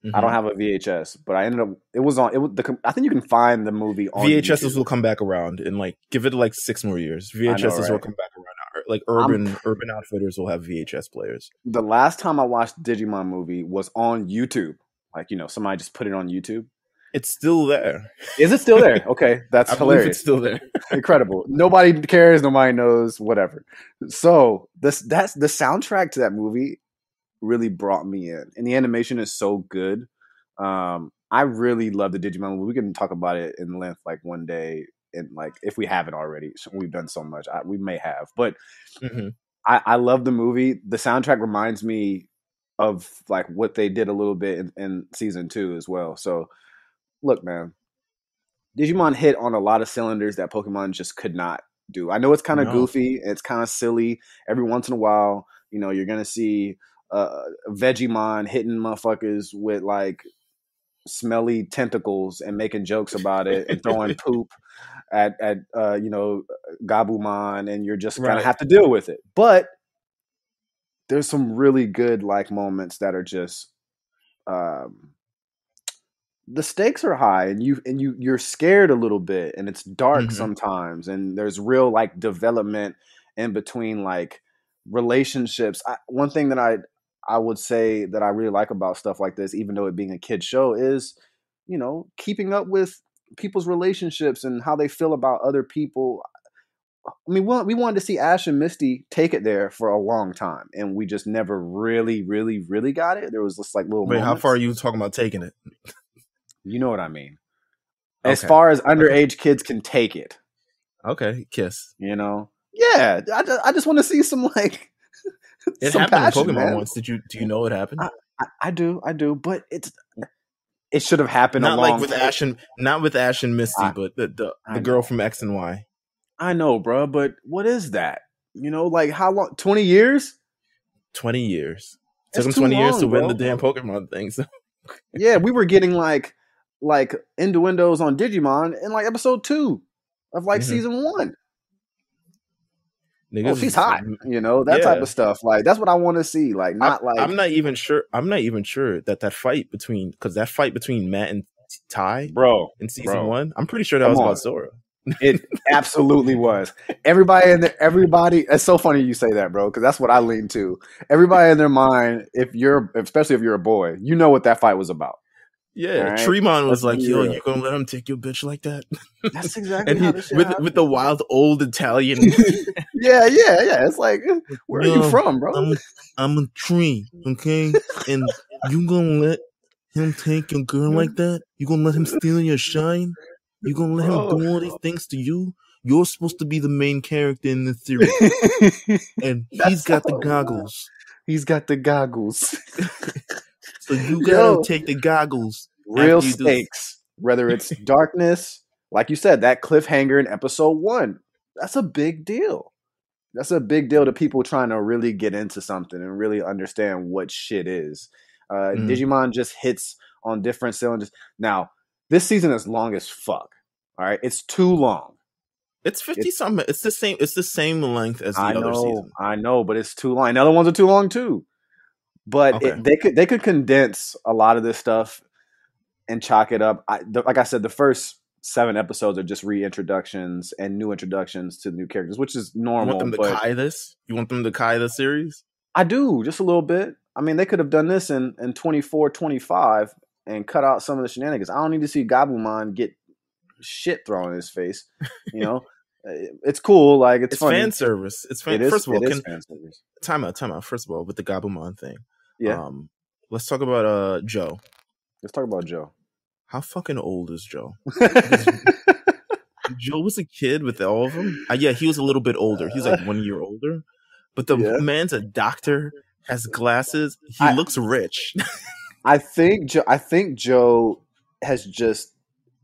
Mm-hmm. I don't have a VHS, but I ended up. I think you can find the movie on VHSs YouTube. will come back around and give it 6 more years. VHSs will come back around like urban outfitters will have VHS players. The last time I watched the Digimon movie was on YouTube. Like, somebody just put it on YouTube. It's still there. Is it still there? Okay, that's hilarious. It's still there. Incredible. Nobody cares. Nobody knows. Whatever. So that's the soundtrack to that movie really brought me in, and the animation is so good. I really love the Digimon movie. We can talk about it in length like one day, and like if we haven't already. We've done so much. We may have, but I love the movie. The soundtrack reminds me of like what they did a little bit in season 2 as well. So. Look, man, Digimon hit on a lot of cylinders that Pokemon just could not do. I know it's kind of goofy. It's kind of silly. Every once in a while, you're going to see Vegemon hitting motherfuckers with like smelly tentacles and making jokes about it and throwing poop at Gabumon, and you're just going to have to deal with it. But there's some really good like moments that are just the stakes are high, and you're scared a little bit, and it's dark sometimes, and there's real like development in between like relationships. One thing that I would say that I really like about stuff like this, even though it being a kid show, is keeping up with people's relationships and how they feel about other people. I mean, we wanted to see Ash and Misty take it there for a long time, and we just never really, really, really got it. There was just like little. Wait, moments. How far are you talking about taking it? You know what I mean. As far as underage kids can take it. Okay, kiss. Yeah. I just want to see some like. It some happened passion, in Pokemon man. once. Do you know it happened? I do, but it should have happened. Not like with Ash and Misty, but the girl from X and Y. I know, bro, but what is that? Like how long? 20 years? 20 years. Took them 20 years to win the damn Pokemon thing. So. Yeah, we were getting like innuendos on Digimon in like episode 2 of like season 1. Niggas, she's hot, type of stuff. Like that's what I want to see. Like I'm not even sure that fight between Matt and Ty, in season 1. I'm pretty sure that was about Sora. It absolutely was. Everybody. It's so funny you say that, bro, because that's what I lean to. Everybody in their mind, especially if you're a boy, you know what that fight was about. Yeah, right? Tremon was like, "Yo, you gonna let him take your bitch like that?" That's exactly and with the wild old Italian. yeah. It's like, where are you from, bro? I'm a tree, okay, and you gonna let him take your girl like that? You gonna let him steal your shine? You gonna let him do all these things to you? You're supposed to be the main character in this series, and he's got the goggles. He's got the goggles. So you gotta take the goggles. Real stakes. Whether it's darkness, like you said, that cliffhanger in episode 1. That's a big deal. That's a big deal to people trying to really get into something and really understand what shit is. Digimon just hits on different cylinders. Now, this season is long as fuck. All right, it's too long. It's 50 something. It's the same. It's the same length as the other season. I know, but it's too long. And the other ones are too long too. But they could condense a lot of this stuff and chalk it up. Like I said, the first 7 episodes are just reintroductions and new introductions to new characters, which is normal. You want them to Kai this? You want them to Kai the series? I do, just a little bit. I mean, they could have done this in 24, 25 and cut out some of the shenanigans. I don't need to see Gabumon get shit thrown in his face. It's cool. Like it's funny. Fan service. It's fan. First of all, fan service. Time out. First of all, with the Gabumon thing. Yeah. Let's talk about Joe. Let's talk about Joe. How fucking old is Joe? Joe was a kid with all of them. Yeah, he was a little bit older. He's like 1 year older. But the man's a doctor, has glasses. He looks rich. I think Joe has just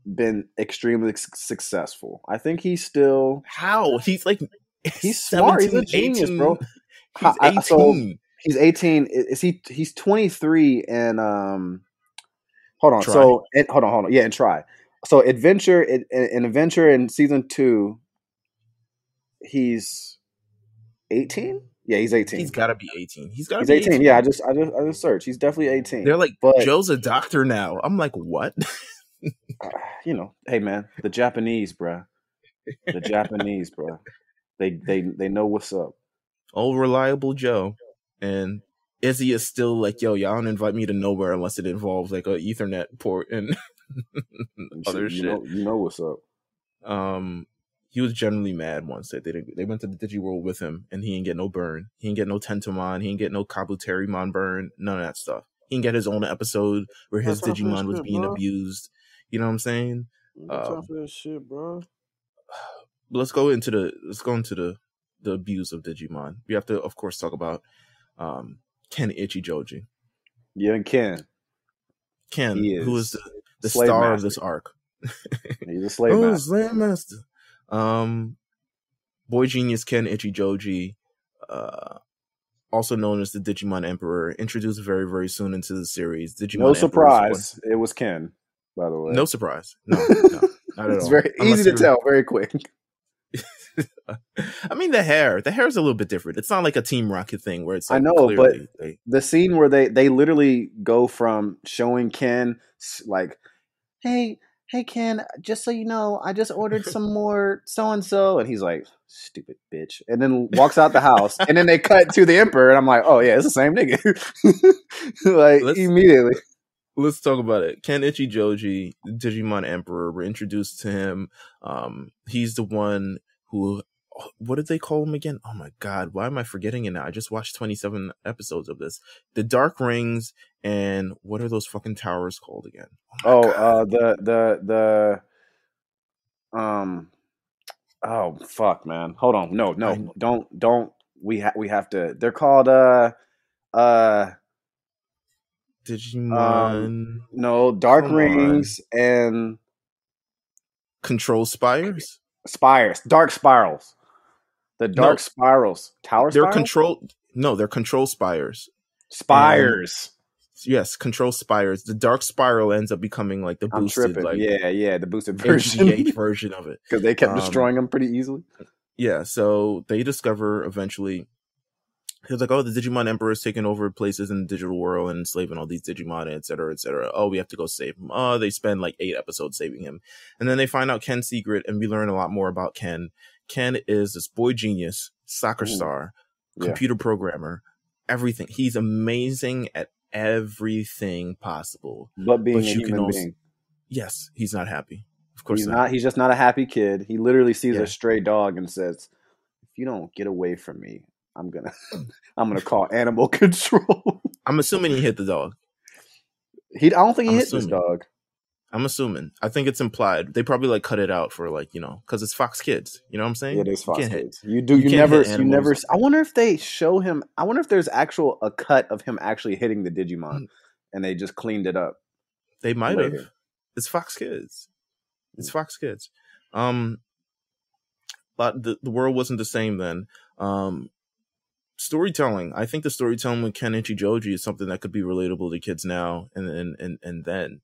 been extremely successful. I think he's still he's smart. He's a genius, 18, bro. He's 18. So he's 18. He's 23 and hold on. Try. So hold on. Yeah, and try. So Adventure in season 2, he's 18. Yeah, he's 18. He's got to be 18. He's 18. Yeah, I just searched. He's definitely 18. They're like, Joe's a doctor now. I'm like, what? Hey man, the Japanese, bruh. The Japanese, bruh. They know what's up. old reliable Joe, and Izzy is still like, yo, y'all don't invite me to nowhere unless it involves like a Ethernet port and other shit. You know what's up. He was generally mad once that they went to the Digiworld with him and he didn't get no burn. He didn't get no Tentomon. He didn't get no Kabuterimon burn. None of that stuff. He didn't get his own episode where his Digimon was being abused. You know what I'm saying? Time for that shit, bro. Let's go into the abuse of Digimon. We have to, of course, talk about Ken Ichijoji. Yeah, Ken, who is the star master of this arc. He's a slave master. Slave master. Boy genius Ken Ichijoji, also known as the Digimon Emperor, introduced very, very soon into the series. Digimon no surprise, it was Ken, by the way. No surprise. No, not at all. It's very easy to tell, very quick. I mean, the hair is a little bit different. It's not like a Team Rocket thing where it's like, I know, but the scene where they literally go from showing Ken like, hey Ken, just so you know, I just ordered some more so-and-so, and he's like, stupid bitch, and then walks out the house, and then they cut to the Emperor, and I'm like, oh yeah, it's the same nigga. Immediately. Let's talk about it. Ken Ichijoji, Digimon Emperor, we're introduced to him. He's the one who, what did they call him again? Oh my god, why am I forgetting it now? I just watched 27 episodes of this. The Dark Rings, and what are those fucking towers called again? Oh fuck, man. Hold on. No, don't. We have to. They're called Digimon. No, Dark Rings and Control Spires. Dark Spirals. The Dark Spirals. Tower They're Spirals? they're Control Spires. Spires. Yes, Control Spires. The Dark Spiral ends up becoming like the boosted, like the boosted version, HGH version of it, because they kept destroying them pretty easily. Yeah, so they discover eventually. He was like, oh, the Digimon Emperor is taking over places in the digital world and enslaving all these Digimon, et cetera, et cetera. Oh, we have to go save him. Oh, they spend like 8 episodes saving him. And then they find out Ken's secret, and we learn a lot more about Ken. Ken is this boy genius, soccer star, computer programmer, everything. He's amazing at everything possible. But being a human being. Yes, he's not happy. Of course he's not. He's just not a happy kid. He literally sees a stray dog and says, if you don't get away from me, I'm gonna call animal control. I'm assuming he hit the dog. I don't think he hit this dog. I'm assuming. I think it's implied. They probably like cut it out for like, because it's Fox Kids. You know what I'm saying? It is Fox Kids. You never. I wonder if they show him. I wonder if there's a cut of him actually hitting the Digimon, and they just cleaned it up. They might have. It's Fox Kids. It's Fox Kids. But the world wasn't the same then. Storytelling. I think the storytelling with Ken Ichijoji is something that could be relatable to kids now and then,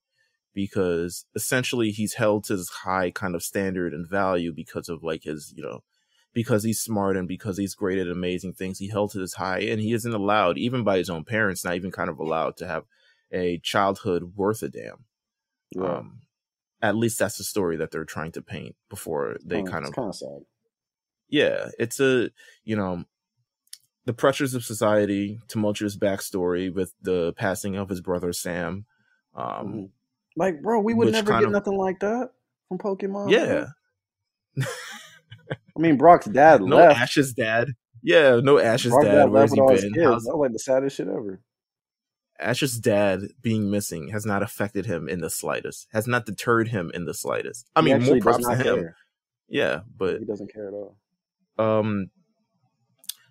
because essentially he's held to this high kind of standard and value because of like his, because he's smart and because he's great at amazing things. He held to this high, and he isn't allowed, even by his own parents, not even kind of allowed to have a childhood worth a damn. Yeah. At least that's the story that they're trying to paint before they it's kind of sad. Yeah, it's the pressures of society, tumultuous backstory with the passing of his brother Sam. Like, bro, we would never get nothing like that from Pokemon. Yeah. I mean, Brock's dad left. No Ash's dad. Yeah, no Ash's dad. Where's he been? That was like the saddest shit ever. Ash's dad being missing has not affected him in the slightest. Has not deterred him in the slightest. I mean, more props to him. Yeah, but he doesn't care at all.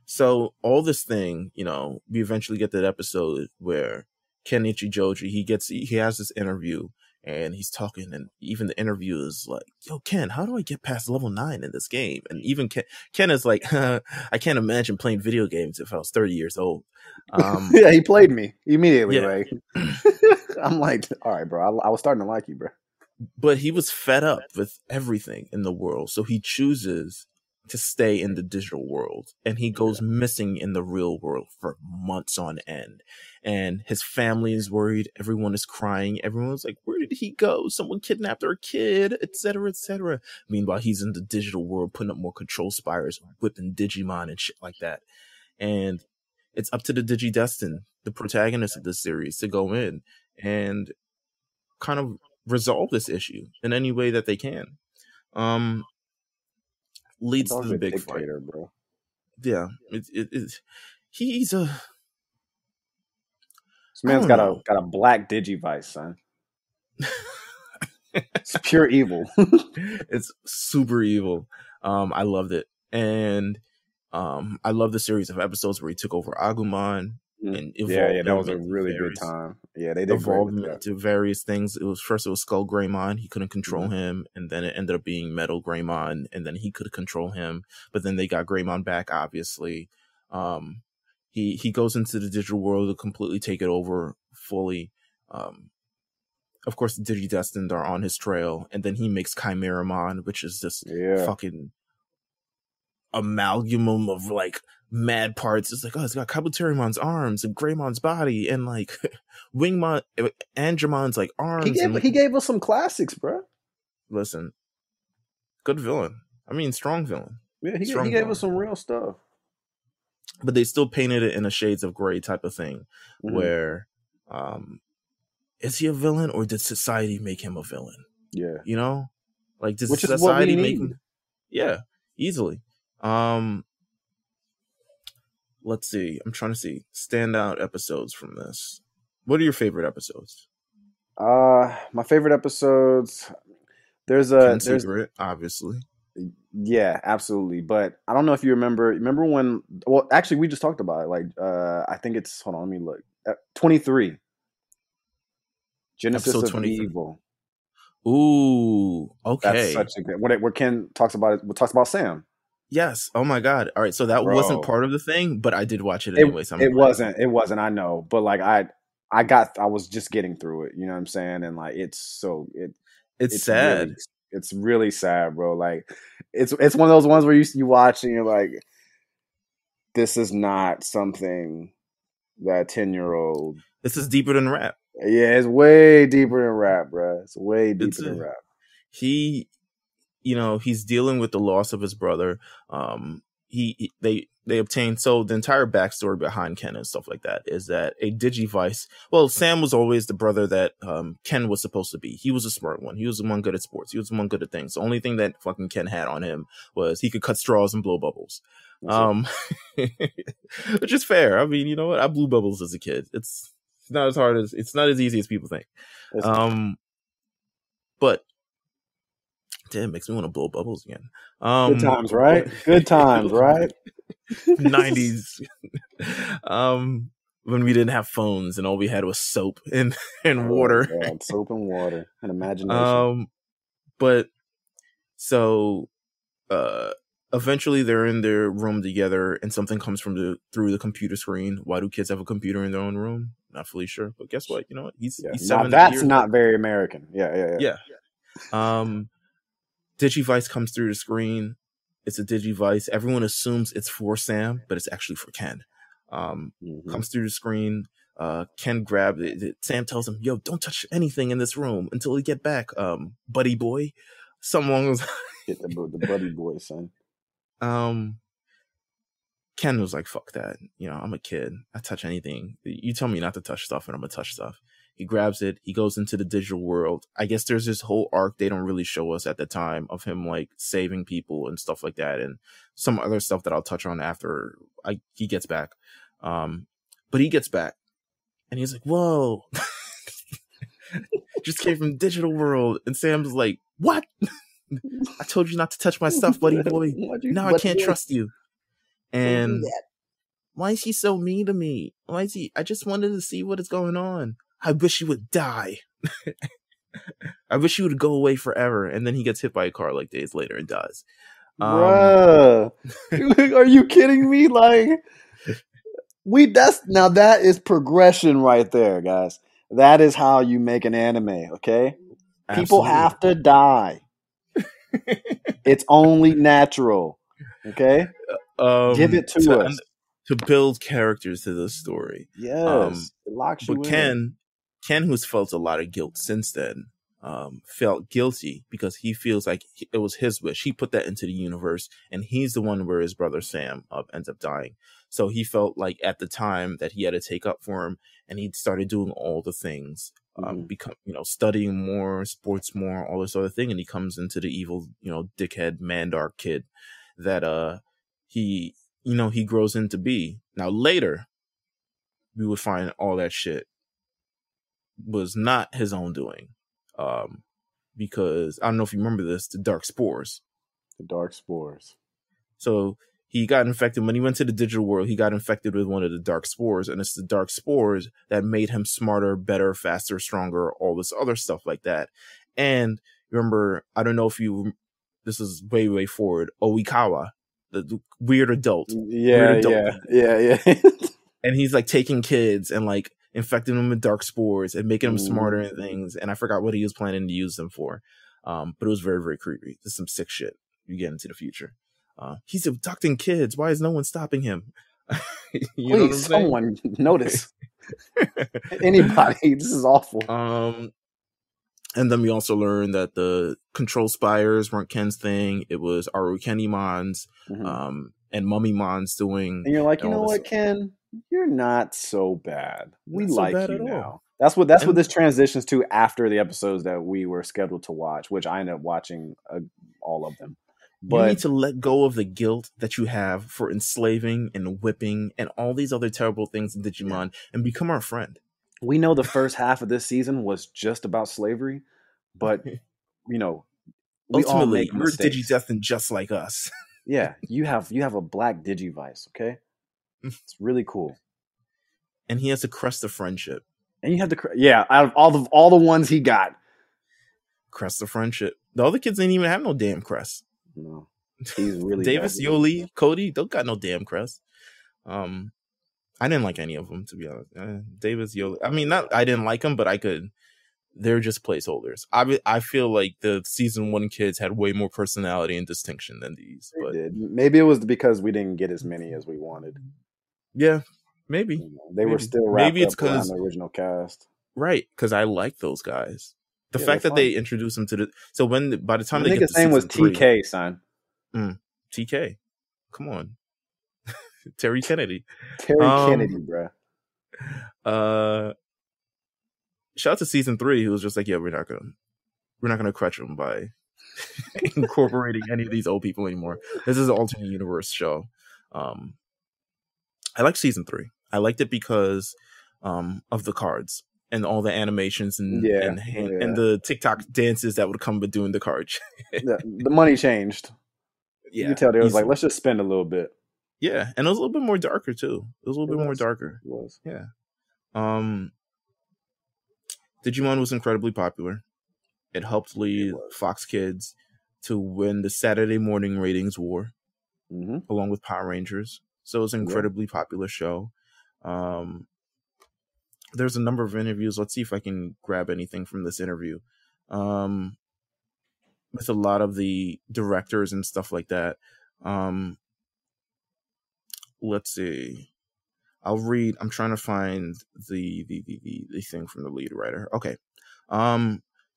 So all this thing, we eventually get that episode where Ken Ichijoji, he has this interview and he's talking, and even the interview is like, yo, Ken, how do I get past level 9 in this game? And even Ken is like, I can't imagine playing video games if I was 30 years old. Yeah, he played me immediately. Yeah. Like, I'm like, all right, bro, I was starting to like you, bro. But he was fed up with everything in the world, so he chooses to stay in the digital world, and he goes missing in the real world for months on end. And his family is worried. Everyone is crying. Everyone's like, where did he go? Someone kidnapped our kid, etc., etc. Meanwhile, he's in the digital world putting up more control spires, whipping Digimon and shit like that. and it's up to the Digidestin, the protagonist of this series, to go in and kind of resolve this issue in any way that they can. Leads to the big fight, bro. Yeah, he's a. This man's got a black Digivice, son. It's pure evil. It's super evil. I loved it, and I love the series of episodes where he took over Agumon and evolved. That was a really good time. Yeah, they did evolved him into various things. It was Skull Greymon. He couldn't control him, and then it ended up being Metal Greymon, and then he could control him. But then they got Greymon back, obviously. He goes into the digital world to completely take it over fully. Of course, the Digidestined are on his trail, and then he makes Chimeramon, which is this fucking amalgamum of like mad parts. It's like, oh, it's got Kabutarimon's arms and Greymon's body and like Wingmon, Angemon's like arms. He gave us some classics, bro. Listen, good villain. I mean, strong villain. Yeah, he gave us some real stuff. But they still painted it in a shades of gray type of thing, where is he a villain or did society make him a villain? Yeah. You know? Like, does society make him? Yeah, easily. Let's see. I'm trying to see standout episodes from this. What are your favorite episodes? My favorite episodes. There's Secret, obviously. Yeah, absolutely. But I don't know if you remember when. Well, actually, we just talked about it. Like, I think it's. Hold on, let me look. 23. Genesis Episode of 23. Evil. Ooh, okay. That's such a good. Where Ken talks about Sam. Yes. Oh my God. All right. So that wasn't part of the thing, but I did watch it anyway. It wasn't. I know, but like I was just getting through it. You know what I'm saying? And like it's sad. Really, it's really sad, bro. Like it's one of those ones where you watch and you're like, this is not something that 10-year-old. This is deeper than rap. Yeah, it's way deeper than rap, bro. It's way deeper than rap. He's dealing with the loss of his brother. They obtained, so the entire backstory behind Ken and stuff like that is that a Digivice. Well, Sam was always the brother that Ken was supposed to be. He was a smart one. He was the one good at sports. He was the one good at things. The only thing that fucking Ken had on him was he could cut straws and blow bubbles. Which is fair. I mean, you know what? I blew bubbles as a kid. It's not as easy as people think. But damn, it makes me want to blow bubbles again. Good times, right? Good times, right? 90s. When we didn't have phones and all we had was soap and water. God, soap and water and imagination. But so eventually they're in their room together and something comes through the computer screen. Why do kids have a computer in their own room? Not fully sure, but guess what? You know what? He's 7 that's years not old. very American. Yeah. Digivice comes through the screen. It's a Digivice. Everyone assumes it's for Sam, but it's actually for Ken. Comes through the screen. Ken grabs it. Sam tells him, "Yo, don't touch anything in this room until we get back, buddy boy." Someone was get the buddy boy, son. Ken was like, "Fuck that. You know, I'm a kid. I touch anything. You tell me not to touch stuff, and I'm gonna touch stuff." He grabs it. He goes into the digital world. I guess there's this whole arc they don't really show us at the time of him like saving people and stuff like that, and some other stuff that I'll touch on after he gets back. But he gets back, and he's like, "Whoa!" Just came from digital world, and Sam's like, "What? I told you not to touch my stuff, buddy boy. Now I can't trust you." And why is he so mean to me? Why is he? I just wanted to see what is going on. I wish you would die. I wish you would go away forever. And then he gets hit by a car like days later and dies. Bruh. Are you kidding me? Like, that is progression right there, guys. That is how you make an anime, okay? Absolutely. People have to die. It's only natural, okay? Give it to us. To build characters to the story. Yes. It locks you in. Ken, who's felt a lot of guilt since then, felt guilty because he feels like it was his wish. He put that into the universe, and he's the one where his brother Sam ends up dying. So he felt like at the time that he had to take up for him, and he started doing all the things, studying more, sports more, all this other thing, and he comes into the evil, dickhead Mandark kid that he grows into be. Now later, we would find all that shit was not his own doing. Because I don't know if you remember this, the dark spores. The dark spores. So he got infected when he went to the digital world. He got infected with one of the dark spores, and it's the dark spores that made him smarter, better, faster, stronger, all this other stuff like that. And remember, I don't know if this is way, way forward, Oikawa, the weird adult. Yeah. And he's like taking kids and like infecting them with dark spores and making them smarter and things. And I forgot what he was planning to use them for. But it was very, very creepy. This is some sick shit you get into the future. He's abducting kids. Why is no one stopping him? Please, someone notice. Anybody. This is awful. And then we also learned that the control spires weren't Ken's thing. It was Arukenimon's and Mummymon's doing. And you're like, you know what, Ken? You're not so bad. We like you now. That's what this transitions to after the episodes that we were scheduled to watch, which I ended up watching all of them. But you need to let go of the guilt that you have for enslaving and whipping and all these other terrible things in Digimon and become our friend. We know the first half of this season was just about slavery, but ultimately you're Digidestined just like us. Yeah, you have a black Digivice, okay? It's really cool. And he has to crest the friendship. And you have to, out of all the ones he got, crest the friendship. The other kids didn't even have no damn crest. No, he's really Davis, Yoli, Cody, don't got no damn crest. I didn't like any of them, to be honest. Davis, Yoli. I mean, I didn't like them, but I could. They're just placeholders. I feel like the season 1 kids had way more personality and distinction than these. But maybe it was because we didn't get as many as we wanted. Yeah, maybe they were still wrapped up around the original cast, right? Because I like those guys. The fact that they introduced them to by the time I think his name was TK, son. TK, come on, Terry Kennedy. Kennedy, bro. Shout out to season 3, who was just like, yeah, we're not gonna crutch them by incorporating any of these old people anymore. This is an alternate universe show. I like season 3. I liked it because of the cards and all the animations and the TikTok dances that would come with doing the cards. The money changed. Yeah, you can tell they was like, let's just spend a little bit. Yeah, and it was a little bit more darker too. It was a little bit more darker. It was. Yeah. Digimon was incredibly popular. It helped lead Fox Kids to win the Saturday morning ratings war, along with Power Rangers. So it was an incredibly popular show. There's a number of interviews. Let's see if I can grab anything from this interview. With a lot of the directors and stuff like that. Let's see. I'll read. I'm trying to find the thing from the lead writer. Okay.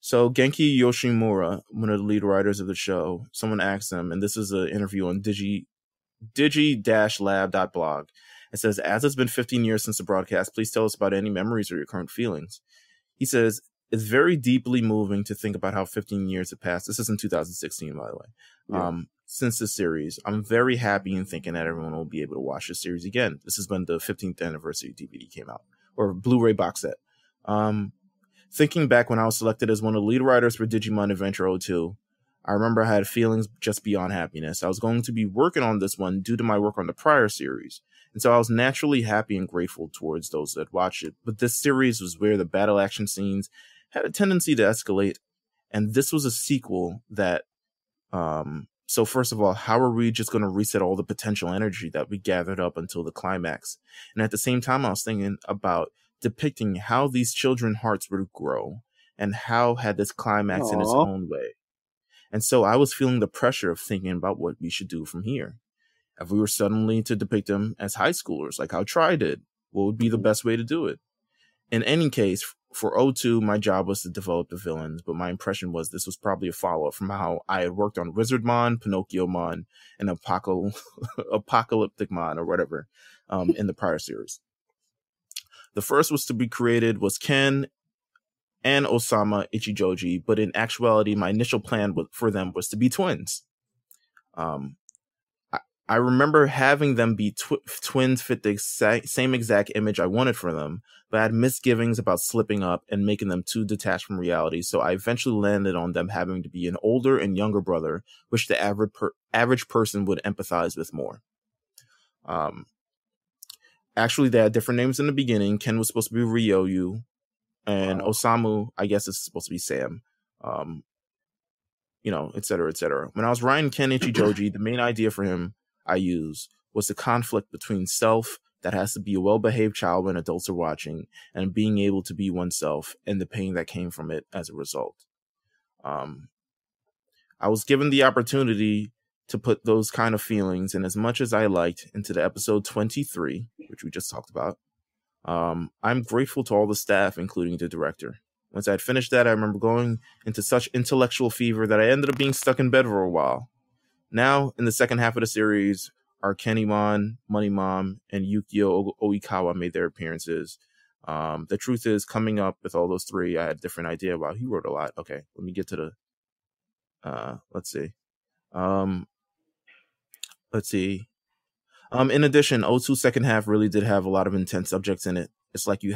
So Genki Yoshimura, one of the lead writers of the show, someone asked him, and this is an interview on digi-lab.blog. It says, as it's been 15 years since the broadcast, please tell us about any memories or your current feelings. He says, it's very deeply moving to think about how 15 years have passed. This is in 2016, by the way. Since the series, I'm very happy and thinking that everyone will be able to watch the series again. This has been the 15th anniversary DVD came out, or Blu-ray box set. Thinking back when I was selected as one of the lead writers for Digimon Adventure 02, I remember I had feelings just beyond happiness. I was going to be working on this one due to my work on the prior series, and so I was naturally happy and grateful towards those that watched it. But this series was where the battle action scenes had a tendency to escalate, and this was a sequel that so first of all, how are we just going to reset all the potential energy that we gathered up until the climax? And at the same time, I was thinking about depicting how these children's hearts would grow and how had this climax in its own way. And so I was feeling the pressure of thinking about what we should do from here. If we were suddenly to depict them as high schoolers, like how Tri did, what would be the best way to do it? In any case, for O2, my job was to develop the villains, but my impression was this was probably a follow-up from how I had worked on Wizardmon, Pinocchiomon, and Apocalypticmon, or whatever, in the prior series. The first was to be created was Ken and Osama Ichijoji, but in actuality, my initial plan for them was to be twins. I remember having them be twins fit the same exact image I wanted for them, but I had misgivings about slipping up and making them too detached from reality, so I eventually landed on them having to be an older and younger brother, which the average person would empathize with more. Actually, they had different names in the beginning. Ken was supposed to be Ryoyu, and Osamu, I guess, is supposed to be Sam. Et cetera, et cetera. When I was writing Ken Ichijoji, the main idea for him I used was the conflict between self that has to be a well-behaved child when adults are watching, and being able to be oneself, and the pain that came from it as a result. I was given the opportunity to put those kind of feelings, and as much as I liked, into the episode 23, which we just talked about, I'm grateful to all the staff, including the director. Once I had finished that, I remember going into such intellectual fever that I ended up being stuck in bed for a while. Now, in the second half of the series, our Kennymon, Money Mom, and Yukio Oikawa made their appearances. The truth is, coming up with all those three, I had a different idea. Wow, he wrote a lot. Okay, let me get to the... let's see. In addition, O2's second half really did have a lot of intense subjects in it. It's like you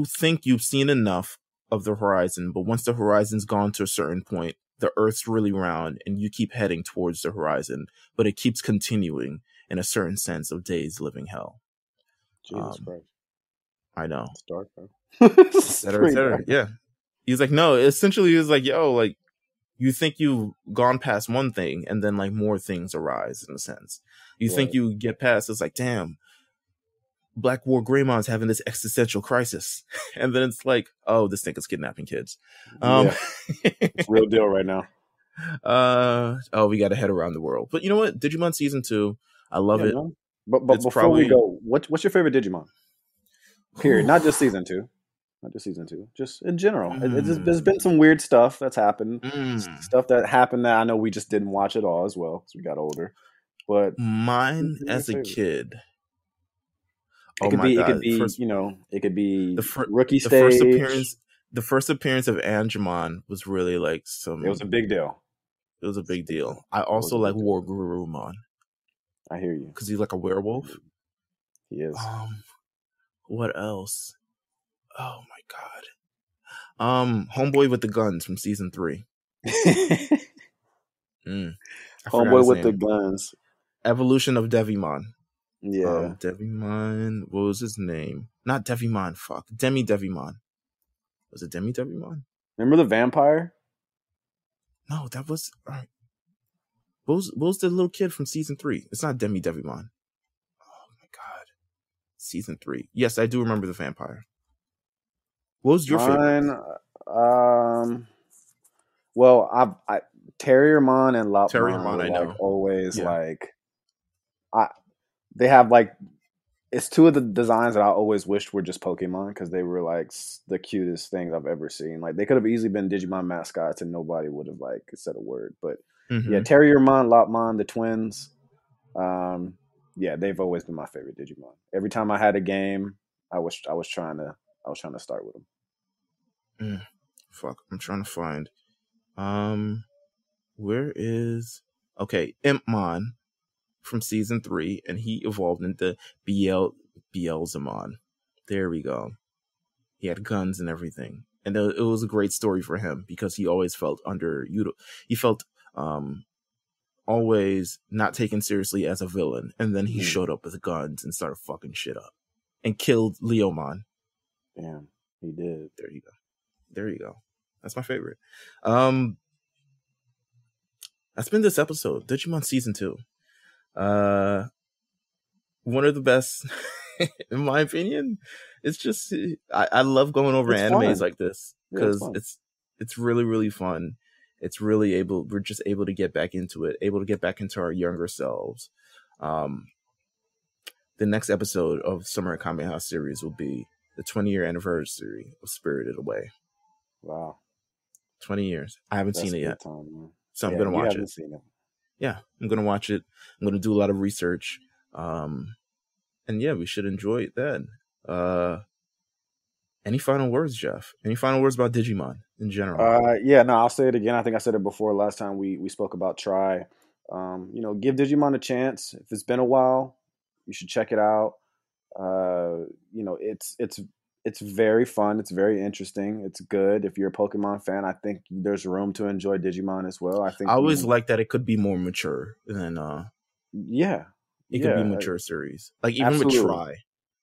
think you've seen enough of the horizon, but once the horizon's gone to a certain point, the Earth's really round and you keep heading towards the horizon, but it keeps continuing in a certain sense of days living hell. Jesus Christ. I know. It's dark, bro. Dark. Yeah. He's like, no, essentially he was like, yo, like, you think you've gone past one thing and then like more things arise in a sense. You think you get past, it's like, damn, Black War Greymon's having this existential crisis. And then it's like, oh, this thing is kidnapping kids. It's real deal right now. We got to head around the world. But you know what? Digimon Season 2, I love it. Man. But before we go, what's your favorite Digimon? Period. Not just Season 2. Not just Season 2. Just in general. There's been some weird stuff that's happened. Stuff that happened that I know we just didn't watch at all as well as we got older. But mine as a kid... It could be, it could be rookie stage. The first appearance of Angemon was really like It was a big deal. It was a big deal. I also like War Gurumon. I hear you. Because he's like a werewolf. He is. What else? Oh my god. Homeboy with the guns from Season 3. Homeboy with the guns. Evolution of Devimon. Yeah. Devimon, what was his name? Not Devimon, fuck. Demi Devimon. Was it Demi Devimon? Remember the vampire? No, that was... All right. What was the little kid from Season 3? It's not Demi Devimon. Oh my god. Season 3. Yes, I do remember the vampire. What was your favorite? Well, I Terriermon and Lopmon Terriermon, I know. Always they have like, it's two of the designs that I always wished were just Pokemon because they were like the cutest things I've ever seen. Like they could have easily been Digimon mascots and nobody would have like said a word. But yeah, Terriermon, Lopmon, the twins. They've always been my favorite Digimon. Every time I had a game, I was trying to start with them. Fuck, I'm trying to find. Where is Impmon from Season 3, and he evolved into Beelzemon. There we go. He had guns and everything, and it was a great story for him because he always felt he felt always not taken seriously as a villain, and then he showed up with guns and started fucking shit up and killed Leomon. Damn, he did. There you go. That's my favorite. That's been this episode, Digimon Season 2. One of the best, in my opinion. It's just I love going over animes like this because it's really, really fun. It's really we're just able to get back into it, able to get back into our younger selves. The next episode of Summer at Kame House series will be the 20-year anniversary of Spirited Away. Wow. 20 years. I haven't seen it yet. Time, so I'm going to watch it. Seen it. Yeah, I'm going to watch it. I'm going to do a lot of research. And yeah, we should enjoy it then. Any final words, Jeff? Any final words about Digimon in general? Yeah, no, I'll say it again. I think I said it before last time we spoke about Try. Give Digimon a chance. If it's been a while, you should check it out. It's very fun. It's very interesting. It's good. If you're a Pokemon fan, I think there's room to enjoy Digimon as well. I always like that it could be more mature than it could be mature series. Like even Absolutely. With Try.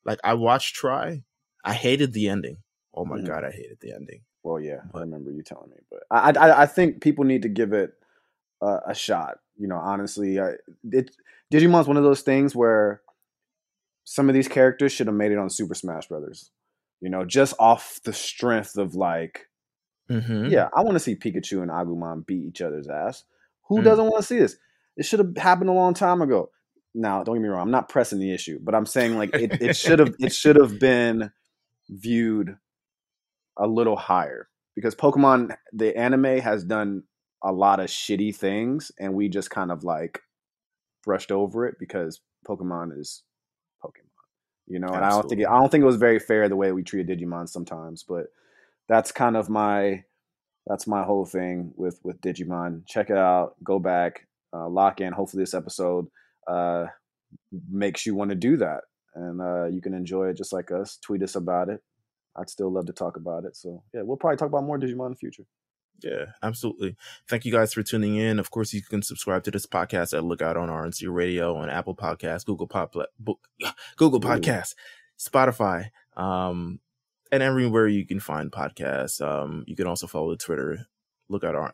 Like I watched Try. I hated the ending. Oh my God, I hated the ending. Well, yeah, I remember you telling me, but I think people need to give it a shot. Honestly, Digimon's one of those things where some of these characters should have made it on Super Smash Brothers. Just off the strength of like, I want to see Pikachu and Agumon beat each other's ass. Who doesn't want to see this? It should have happened a long time ago. Now, don't get me wrong, I'm not pressing the issue, but I'm saying like it should have been viewed a little higher, because Pokemon, the anime, has done a lot of shitty things and we just kind of like brushed over it because Pokemon is Pokemon, and I don't think it was very fair the way we treated Digimon sometimes, but that's kind of that's my whole thing with Digimon. Check it out, go back, lock in. Hopefully this episode makes you want to do that, and you can enjoy it just like us. Tweet us about it. I'd still love to talk about it. So yeah, we'll probably talk about more Digimon in the future. Yeah, absolutely. Thank you guys for tuning in. Of course, you can subscribe to this podcast at Lookout on RNC Radio, on Apple Podcasts, Google Podcasts, Spotify, and everywhere you can find podcasts. You can also follow the Twitter, the Lookout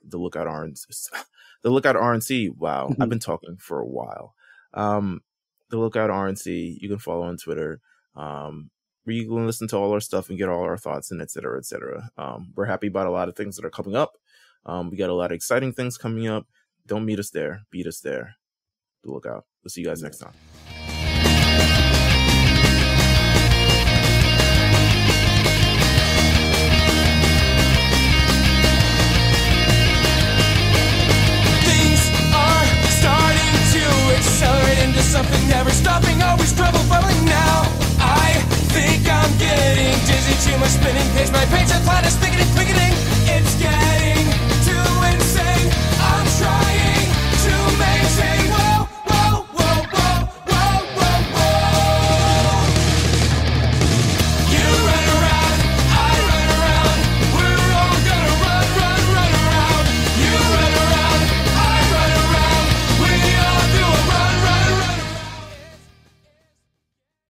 RNC. Wow, I've been talking for a while. The Lookout RNC. You can follow on Twitter. Where you can listen to all our stuff and get all our thoughts and et cetera, et cetera. We're happy about a lot of things that are coming up. We got a lot of exciting things coming up. Don't meet us there. Beat us there. The Lookout. We'll see you guys next time. Things are starting to accelerate into something never stopping, always trouble bubbling now. I think I'm getting dizzy, too much spinning pace. My brain's a planet thinking